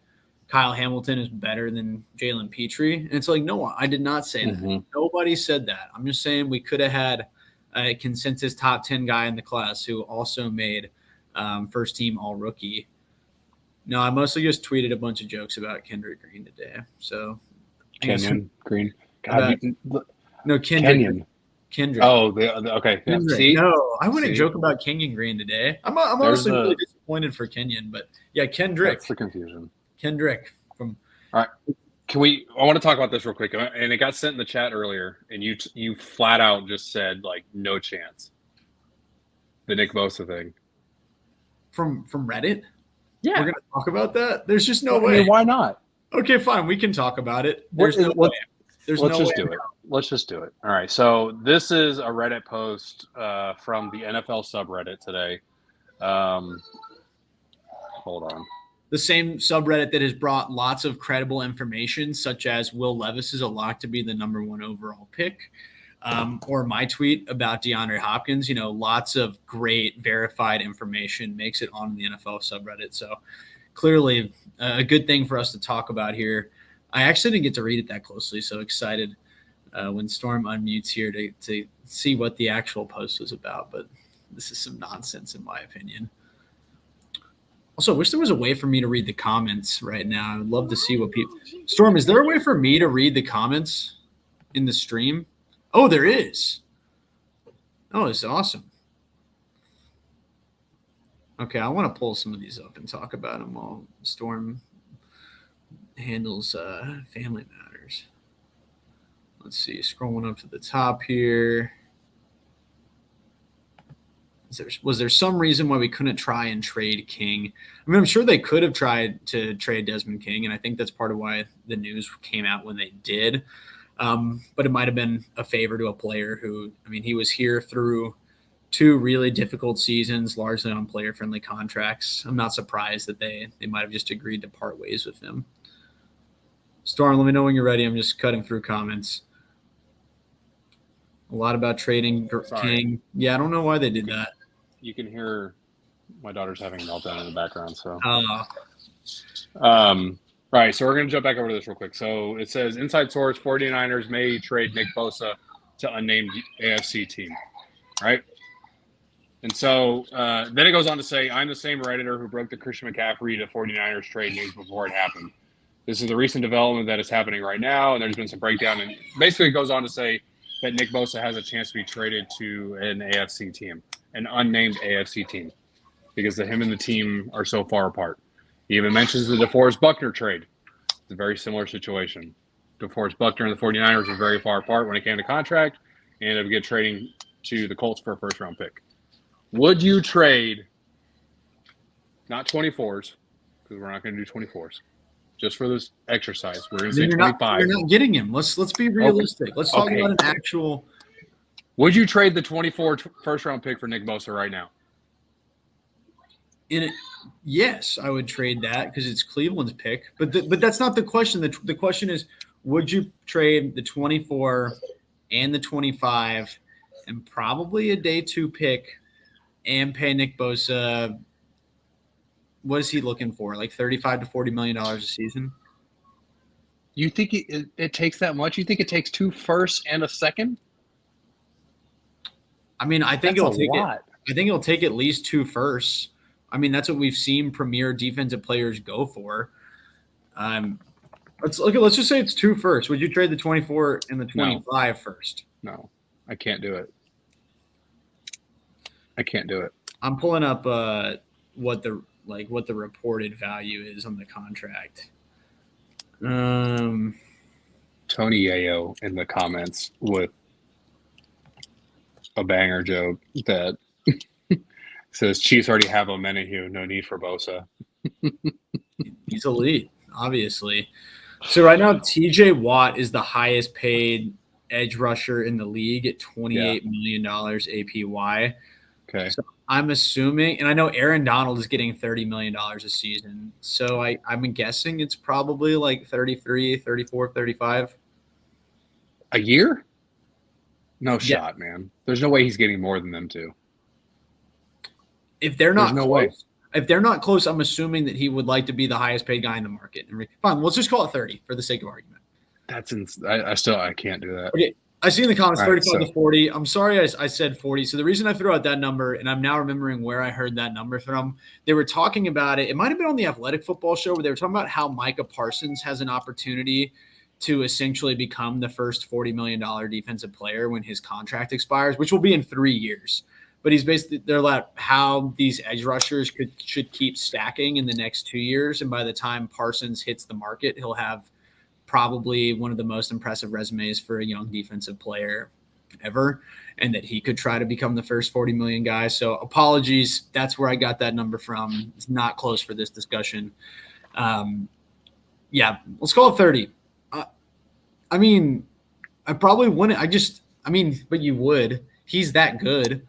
Kyle Hamilton is better than Jalen Petrie. And it's like, no, I did not say that. Nobody said that. I'm just saying we could have had a consensus top 10 guy in the class who also made first team all-rookie. No, I mostly just tweeted a bunch of jokes about Kendrick Green today. So Kenyon Green. God, Kendrick. Oh, okay. Yeah. See? No, I wouldn't joke about Kenyon Green today. I'm honestly really disappointed for Kenyon, but yeah, Kendrick. That's the confusion. Kendrick from. All right, I want to talk about this real quick, and it got sent in the chat earlier, and you flat out just said like no chance. The Nick Bosa thing. From Reddit. Yeah, we're gonna talk about that. There's just no way. Why not? Okay, fine. We can talk about it. There's no way. Let's just do it. Let's just do it. All right. So this is a Reddit post from the NFL subreddit today. Hold on. The same subreddit that has brought lots of credible information, such as Will Levis is a lock to be the number 1 overall pick, or my tweet about DeAndre Hopkins. Lots of great verified information makes it on the NFL subreddit. So clearly a good thing for us to talk about here. I actually didn't get to read it that closely, so excited when Storm unmutes here to see what the actual post was about. But this is some nonsense in my opinion. Also, I wish there was a way for me to read the comments right now. I would love to see what people – Storm, is there a way for me to read the comments in the stream? Oh, there is. Oh, it's awesome. Okay, I want to pull some of these up and talk about them while Storm handles family matters. Let's see, scrolling up to the top here. Was there some reason why we couldn't try and trade King? I'm sure they could have tried to trade Desmond King, and I think that's part of why the news came out when they did. But it might have been a favor to a player who, he was here through 2 really difficult seasons, largely on player-friendly contracts. I'm not surprised that they might have just agreed to part ways with him. Storm, let me know when you're ready. I'm just cutting through comments. A lot about trading King. Yeah, I don't know why they did that. You can hear my daughter's having a meltdown in the background. So, right. So we're going to jump back over to this real quick. So it says, inside source, 49ers may trade Nick Bosa to unnamed AFC team. Right. And so then it goes on to say, I'm the same Redditor who broke the Christian McCaffrey to 49ers trade news before it happened. This is the recent development that is happening right now, and there's been some breakdown. And basically it goes on to say that Nick Bosa has a chance to be traded to an AFC team, an unnamed AFC team, because him and the team are so far apart. He even mentions the DeForest Buckner trade. It's a very similar situation. DeForest Buckner and the 49ers were very far apart when it came to contract, and ended up trading to the Colts for a first-round pick. Would you trade, not 24s, because we're not going to do 24s, just for this exercise, we're going to say 25. You're not getting him. Let's be realistic. Okay. Let's talk about an actual. Would you trade the 24 first-round pick for Nick Bosa right now? Yes, I would trade that because it's Cleveland's pick. But that's not the question. The question is, would you trade the 24 and the 25 and probably a day 2 pick and pay Nick Bosa, what is he looking for? Like $35 to $40 million a season? You think it takes that much? You think it takes 2 firsts and a second? I mean, I think it'll take at least 2 firsts. I mean, that's what we've seen premier defensive players go for. Let's just say it's 2 firsts. Would you trade the 24 and the 25 first? No, I can't do it. I can't do it. I'm pulling up what the reported value is on the contract. Tony Yayo in the comments with a banger joke that says Chiefs already have Omenihu, no need for Bosa. He's elite, obviously. So right now, TJ Watt is the highest paid edge rusher in the league at $28 million APY. Okay. So I'm assuming, and I know Aaron Donald is getting $30 million a season. So I'm guessing it's probably like 33, 34, 35. A year? No shot, man. There's no way he's getting more than them two. If they're not close, if they're not close, I'm assuming that he would like to be the highest paid guy in the market. Fine, let's just call it 30 for the sake of argument. That's I can't do that. Okay. I see in the comments 35 to 40. I'm sorry I said 40. So the reason I threw out that number, and I'm now remembering where I heard that number from, they were talking about it. It might have been on the Athletic Football Show where they were talking about how Micah Parsons has an opportunity to essentially become the first $40 million defensive player when his contract expires, which will be in 3 years. But they're like how these edge rushers should keep stacking in the next 2 years. And by the time Parsons hits the market, he'll have probably one of the most impressive resumes for a young defensive player ever, and that he could try to become the first 40 million guy. So apologies. That's where I got that number from. It's not close for this discussion. Let's call it 30. I mean, I probably wouldn't. But you would. He's that good.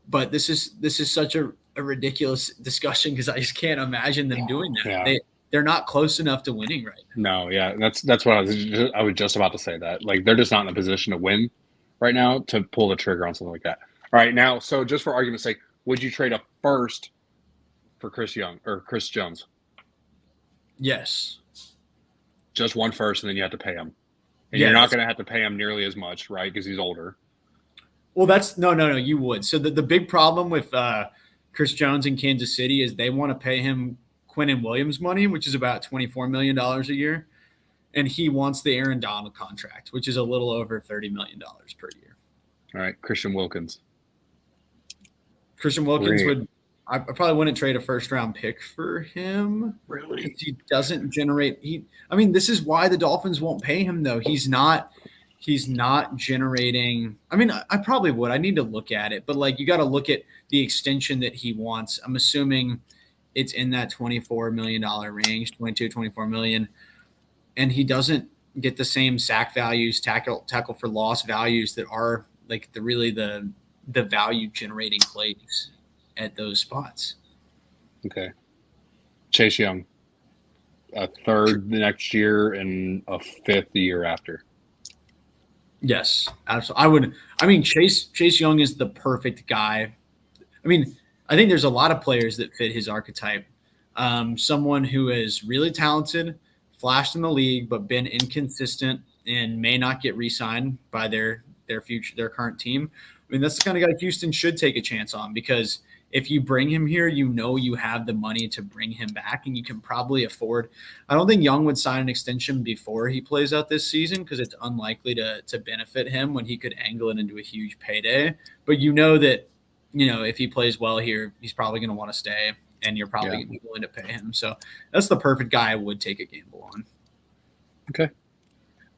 But this is such a ridiculous discussion because I just can't imagine them doing that. Yeah. They're not close enough to winning right now. No, yeah, that's what I was just about to say that. Like, they're just not in a position to win right now to pull the trigger on something like that. All right, now, so just for argument's sake, would you trade a first for Chris Jones? Yes. Just 1 first, and then you have to pay him. And you're not going to have to pay him nearly as much, right? Because he's older. Well, no. You would. So the big problem with Chris Jones in Kansas City is they want to pay him Quinnen Williams money, which is about $24 million a year. And he wants the Aaron Donald contract, which is a little over $30 million per year. All right. Christian Wilkins I probably wouldn't trade a first-round pick for him. Really? He doesn't generate this is why the Dolphins won't pay him, though. He's not generating – I probably would. I need to look at it. But, you got to look at the extension that he wants. I'm assuming it's in that $24 million range, 22, 24 million. And he doesn't get the same sack values, tackle for loss values that are, the the value generating plays at those spots. Okay. Chase Young, a third the next year and a fifth the year after. Yes, absolutely. I mean, Chase Young is the perfect guy. I mean, I think there's a lot of players that fit his archetype. Someone who is really talented, flashed in the league, but been inconsistent and may not get re-signed by their current team. I mean, that's the kind of guy Houston should take a chance on, because if you bring him here, you know you have the money to bring him back, and you can probably afford. I don't think Young would sign an extension before he plays out this season, because it's unlikely to benefit him when he could angle it into a huge payday. But you know that, if he plays well here, he's probably going to want to stay, and you're probably going to be willing to pay him. So that's the perfect guy I would take a gamble on. Okay.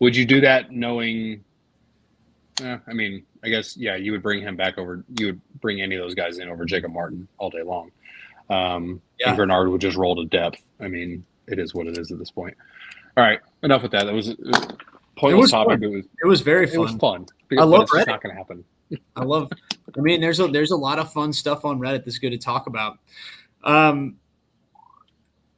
Would you do that knowing I guess, you would bring him back over. You would bring any of those guys in over Jacob Martin all day long. And Bernard would just roll to depth. I mean, it is what it is at this point. All right, enough with that. It was a pointless topic. It was very fun. It was fun. I love Reddit. It's not going to happen. There's a lot of fun stuff on Reddit that's good to talk about.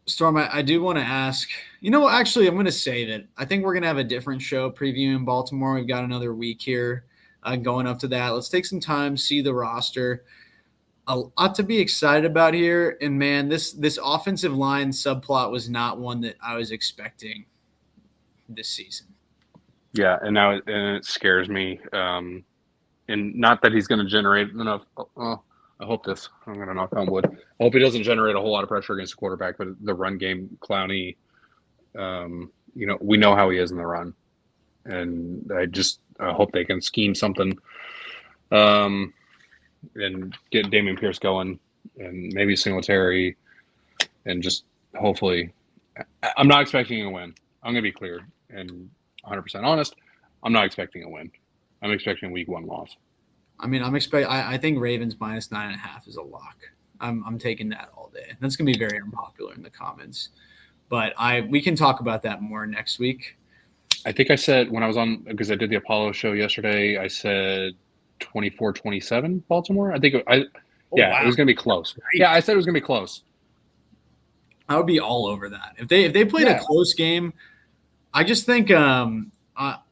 Storm, I do want to ask, actually, I'm going to say that I think we're going to have a different show previewing Baltimore. We've got another week here going up to that. Let's take some time, see the roster. A lot to be excited about here. And, man, this offensive line subplot was not one that I was expecting this season. Yeah, and now it scares me. And not that he's going to generate enough I hope this. I'm going to knock on wood. I hope he doesn't generate a whole lot of pressure against the quarterback, but the run game, Clowney, we know how he is in the run. And I hope they can scheme something and get Dameon Pierce going, and maybe Singletary, and just hopefully – I'm not expecting a win. I'm going to be clear and 100% honest. I'm not expecting a win. I'm expecting a week 1 loss. I mean, I think Ravens minus 9.5 is a lock. I'm taking that all day. That's going to be very unpopular in the comments, but we can talk about that more next week. I think I said when I was on, because I did the Apollo show yesterday, I said 24-27 Baltimore. I think wow. It was going to be close. Right. Yeah, I said it was going to be close. I would be all over that if they played a close game. I just think.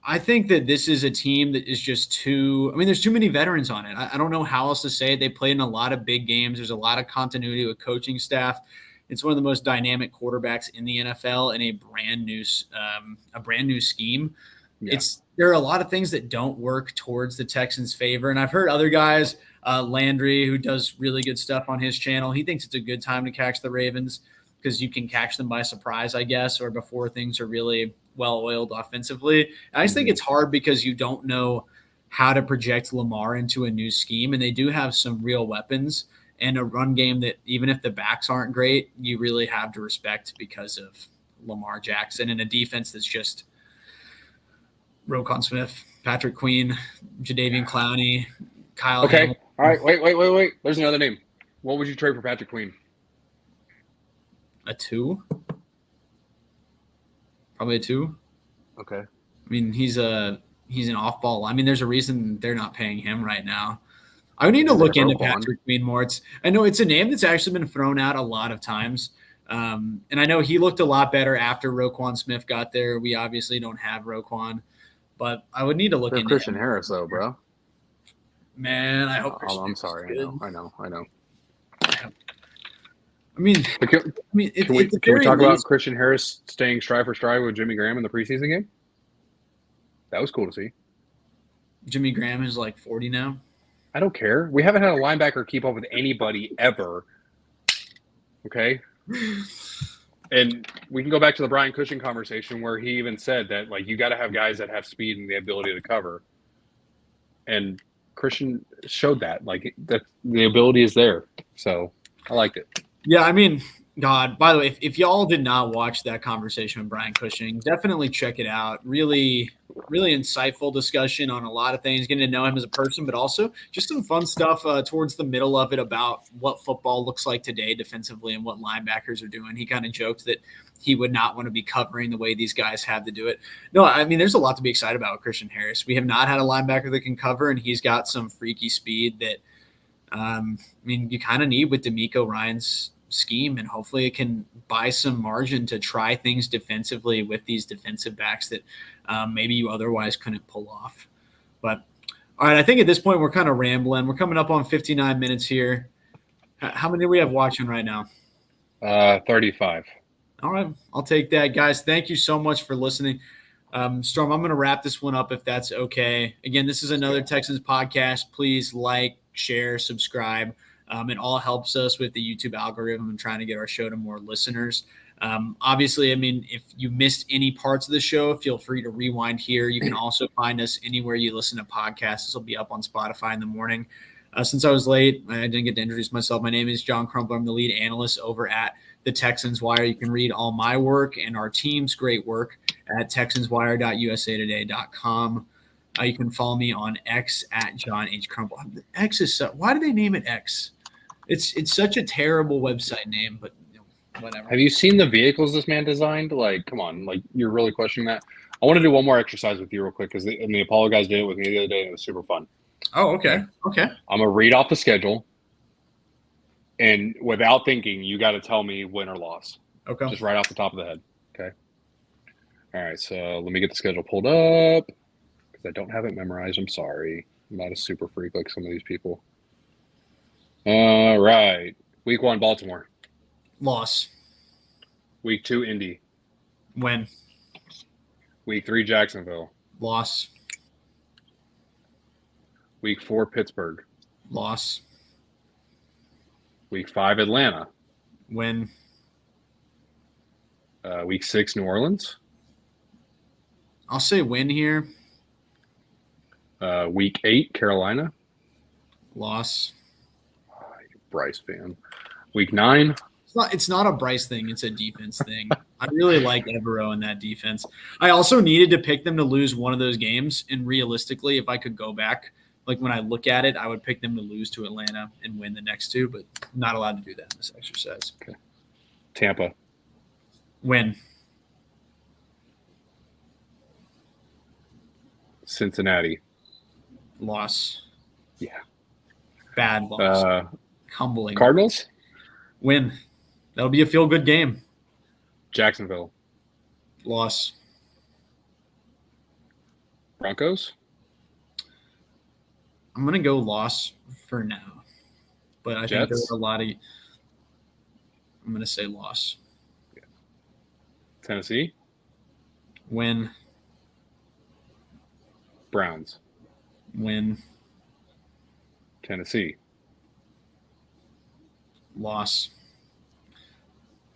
I think that this is a team that is just there's too many veterans on it. I don't know how else to say it. They played in a lot of big games. There's a lot of continuity with coaching staff. It's one of the most dynamic quarterbacks in the NFL in a brand new scheme. Yeah. There are a lot of things that don't work towards the Texans' favor. And I've heard other guys, Landry, who does really good stuff on his channel, he thinks it's a good time to catch the Ravens because you can catch them by surprise, I guess, or before things are really well-oiled offensively. I just think it's hard because you don't know how to project Lamar into a new scheme, and they do have some real weapons and a run game that even if the backs aren't great, you really have to respect because of Lamar Jackson, and a defense that's just Roquan Smith, Patrick Queen, Jadeveon Clowney, Kyle Hamilton. All right, wait. There's another name. What would you trade for Patrick Queen? A 2? Probably a 2. Okay. I mean, he's an off-ball. I mean, there's a reason they're not paying him right now. I would need to look into Patrick Queen more. I know it's a name that's actually been thrown out a lot of times. And I know he looked a lot better after Roquan Smith got there. We obviously don't have Roquan, but I would need to look into Christian Harris, though, bro. Man, I hope Christian I'm sorry. I know. I mean, can we talk about Christian Harris staying stride for stride with Jimmy Graham in the preseason game? That was cool to see. Jimmy Graham is like 40 now. I don't care. We haven't had a linebacker keep up with anybody ever. Okay? And we can go back to the Brian Cushing conversation where he even said that, like, you got to have guys that have speed and the ability to cover. And Christian showed that. Like, that the ability is there. So I liked it. Yeah, I mean, God, by the way, if y'all did not watch that conversation with Brian Cushing, definitely check it out. Really, really insightful discussion on a lot of things, getting to know him as a person, but also just some fun stuff towards the middle of it about what football looks like today defensively and what linebackers are doing. He kind of joked that he would not want to be covering the way these guys have to do it. No, I mean, there's a lot to be excited about with Christian Harris. We have not had a linebacker that can cover, and he's got some freaky speed that you kind of need with D'Amico Ryan's scheme, and hopefully it can buy some margin to try things defensively with these defensive backs that maybe you otherwise couldn't pull off. But all right, I think at this point we're kind of rambling. We're coming up on 59 minutes here. How many do we have watching right now? 35. All right, I'll take that, guys. Thank you so much for listening. Storm, I'm going to wrap this one up if that's okay. Again, this is another Texans podcast. Please like, share, subscribe. It all helps us with the YouTube algorithm and trying to get our show to more listeners. Obviously, I mean, if you missed any parts of the show, feel free to rewind here. You can also find us anywhere you listen to podcasts. This will be up on Spotify in the morning. Since I was late, I didn't get to introduce myself. My name is John Crumpler. I'm the lead analyst over at the Texans Wire. You can read all my work and our team's great work at texanswire.usatoday.com. You can follow me on X at John H. Crumple. X is so, why do they name it X? It's such a terrible website name, but whatever. Have you seen the vehicles this man designed? Like, come on, like you're really questioning that. I want to do one more exercise with you real quick because the Apollo guys did it with me the other day and it was super fun. Oh, okay. Okay. I'm gonna read off the schedule, and without thinking, you got to tell me win or loss. Okay. Just right off the top of the head. Okay. All right. So let me get the schedule pulled up because I don't have it memorized. I'm sorry. I'm not a super freak like some of these people. All right. Week 1, Baltimore. Loss. Week 2, Indy. Win. Week 3, Jacksonville. Loss. Week 4, Pittsburgh. Loss. Week 5, Atlanta. Win. Week 6, New Orleans. I'll say win here. Week 8, Carolina. Loss. Bryce fan. Week 9. It's not a Bryce thing. It's a defense thing. I really like Evero in that defense. I also needed to pick them to lose one of those games. And realistically, if I could go back, like when I look at it, I would pick them to lose to Atlanta and win the next two, but I'm not allowed to do that in this exercise. Okay. Tampa. Win. Cincinnati. Loss. Yeah. Bad loss. Humbling. Cardinals. Win. That'll be a feel-good game. Jacksonville. Loss. Broncos. I'm going to go loss for now. But I think there's a lot of – I'm going to say loss. Yeah. Tennessee. Win. Browns. Win. Tennessee. Loss.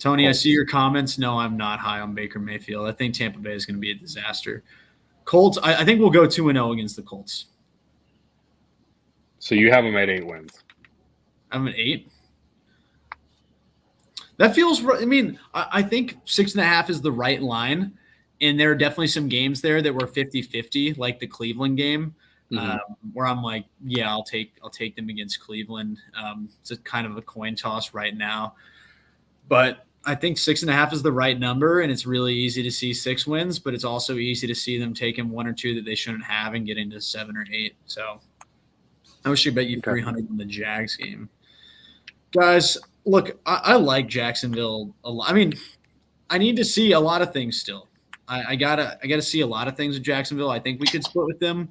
Tony, Colts. I see your comments. No, I'm not high on Baker Mayfield. I think Tampa Bay is going to be a disaster. Colts, I think we'll go 2-0 against the Colts. So you have them at 8 wins. I'm at 8. That feels – I mean, I think 6.5 is the right line, and there are definitely some games there that were 50-50, like the Cleveland game, where I'm like, yeah, I'll take them against Cleveland. It's a kind of a coin toss right now. But I think 6.5 is the right number, and it's really easy to see 6 wins, but it's also easy to see them taking 1 or 2 that they shouldn't have and getting to 7 or 8. So I wish I bet you 300 in the Jags game. Guys, look, I like Jacksonville a lot. I mean, I need to see a lot of things still. I gotta see a lot of things with Jacksonville. I think we could split with them.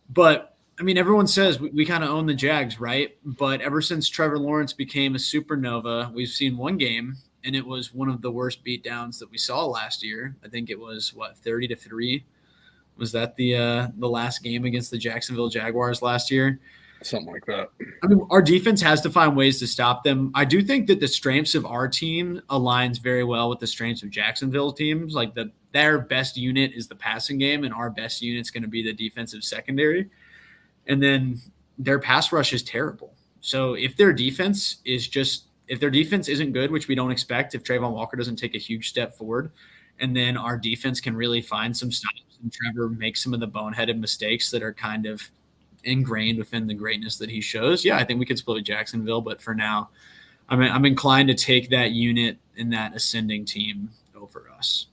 But, I mean, everyone says we kind of own the Jags, right? But ever since Trevor Lawrence became a supernova, we've seen one game, and it was one of the worst beatdowns that we saw last year. I think it was, 30-3? Was that the last game against the Jacksonville Jaguars last year? Something like that. I mean, our defense has to find ways to stop them. I do think that the strengths of our team aligns very well with the strengths of Jacksonville's teams. Like their best unit is the passing game, and our best unit's going to be the defensive secondary. And then their pass rush is terrible. So if their defense is just if their defense isn't good, which we don't expect, if Trayvon Walker doesn't take a huge step forward, and then our defense can really find some stops and Trevor makes some of the boneheaded mistakes that are kind of ingrained within the greatness that he shows, I think we could split with Jacksonville. But for now, I'm inclined to take that unit and that ascending team over us.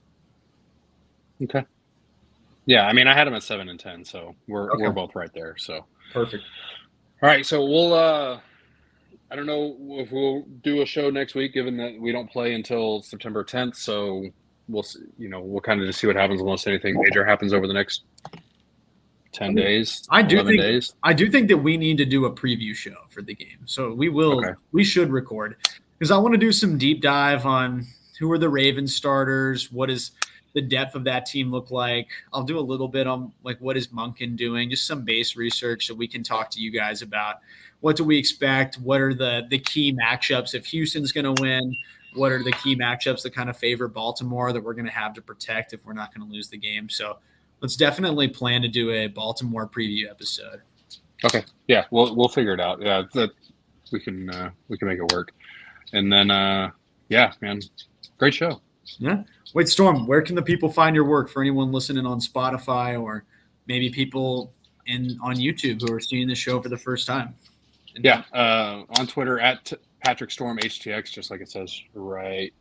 Okay. Yeah, I mean, I had them at 7 and 10, so we're both right there. So perfect. All right, so we'll I don't know if we'll do a show next week, given that we don't play until September 10th. So we'll see, we'll kind of just see what happens unless anything major happens over the next 10 days. I do think that we need to do a preview show for the game. So we should record, because I want to do some deep dive on who are the Ravens starters, what is the depth of that team look like. I'll do a little bit on like what is Monken doing, just some base research so we can talk to you guys about what do we expect, what are the key matchups if Houston's going to win, what are the key matchups that kind of favor Baltimore that we're going to have to protect if we're not going to lose the game. So let's definitely plan to do a Baltimore preview episode. Okay, yeah, we'll figure it out. Yeah, we can make it work. And then yeah, man, great show. Yeah. Wait, Storm, where can the people find your work for anyone listening on Spotify or maybe people on YouTube who are seeing the show for the first time? Yeah, on Twitter at Patrick Storm HTX, just like it says right.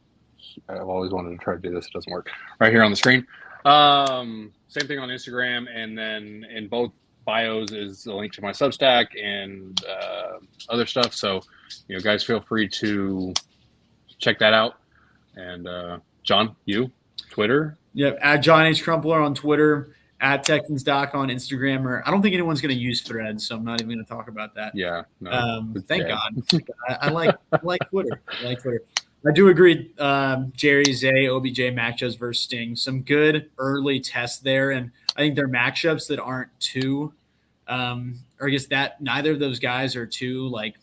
I've always wanted to try to do this. It doesn't work. Right here on the screen. Same thing on Instagram, and then in both bios is a link to my Substack and other stuff. So, guys, feel free to check that out. And John, you, Twitter? Yeah, at John H. Crumpler on Twitter, at Texans Doc on Instagram. Or I don't think anyone's going to use Threads, so I'm not even going to talk about that. Yeah, no, thank God. I like Twitter. I like Twitter. I do agree. Jerry, Zay, OBJ matchups versus Sting. Some good early tests there, and I think they're matchups that aren't too, or I guess that neither of those guys are too like.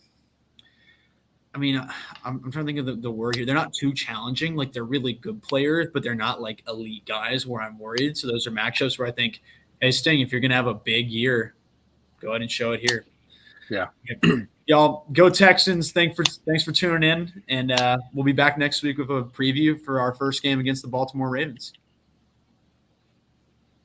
I mean, I'm trying to think of the word here. They're not too challenging. Like, they're really good players, but they're not like elite guys where I'm worried. So those are matchups where I think, hey, Sting, if you're going to have a big year, go ahead and show it here. Yeah. Y'all go Texans. Thanks for tuning in. And we'll be back next week with a preview for our first game against the Baltimore Ravens.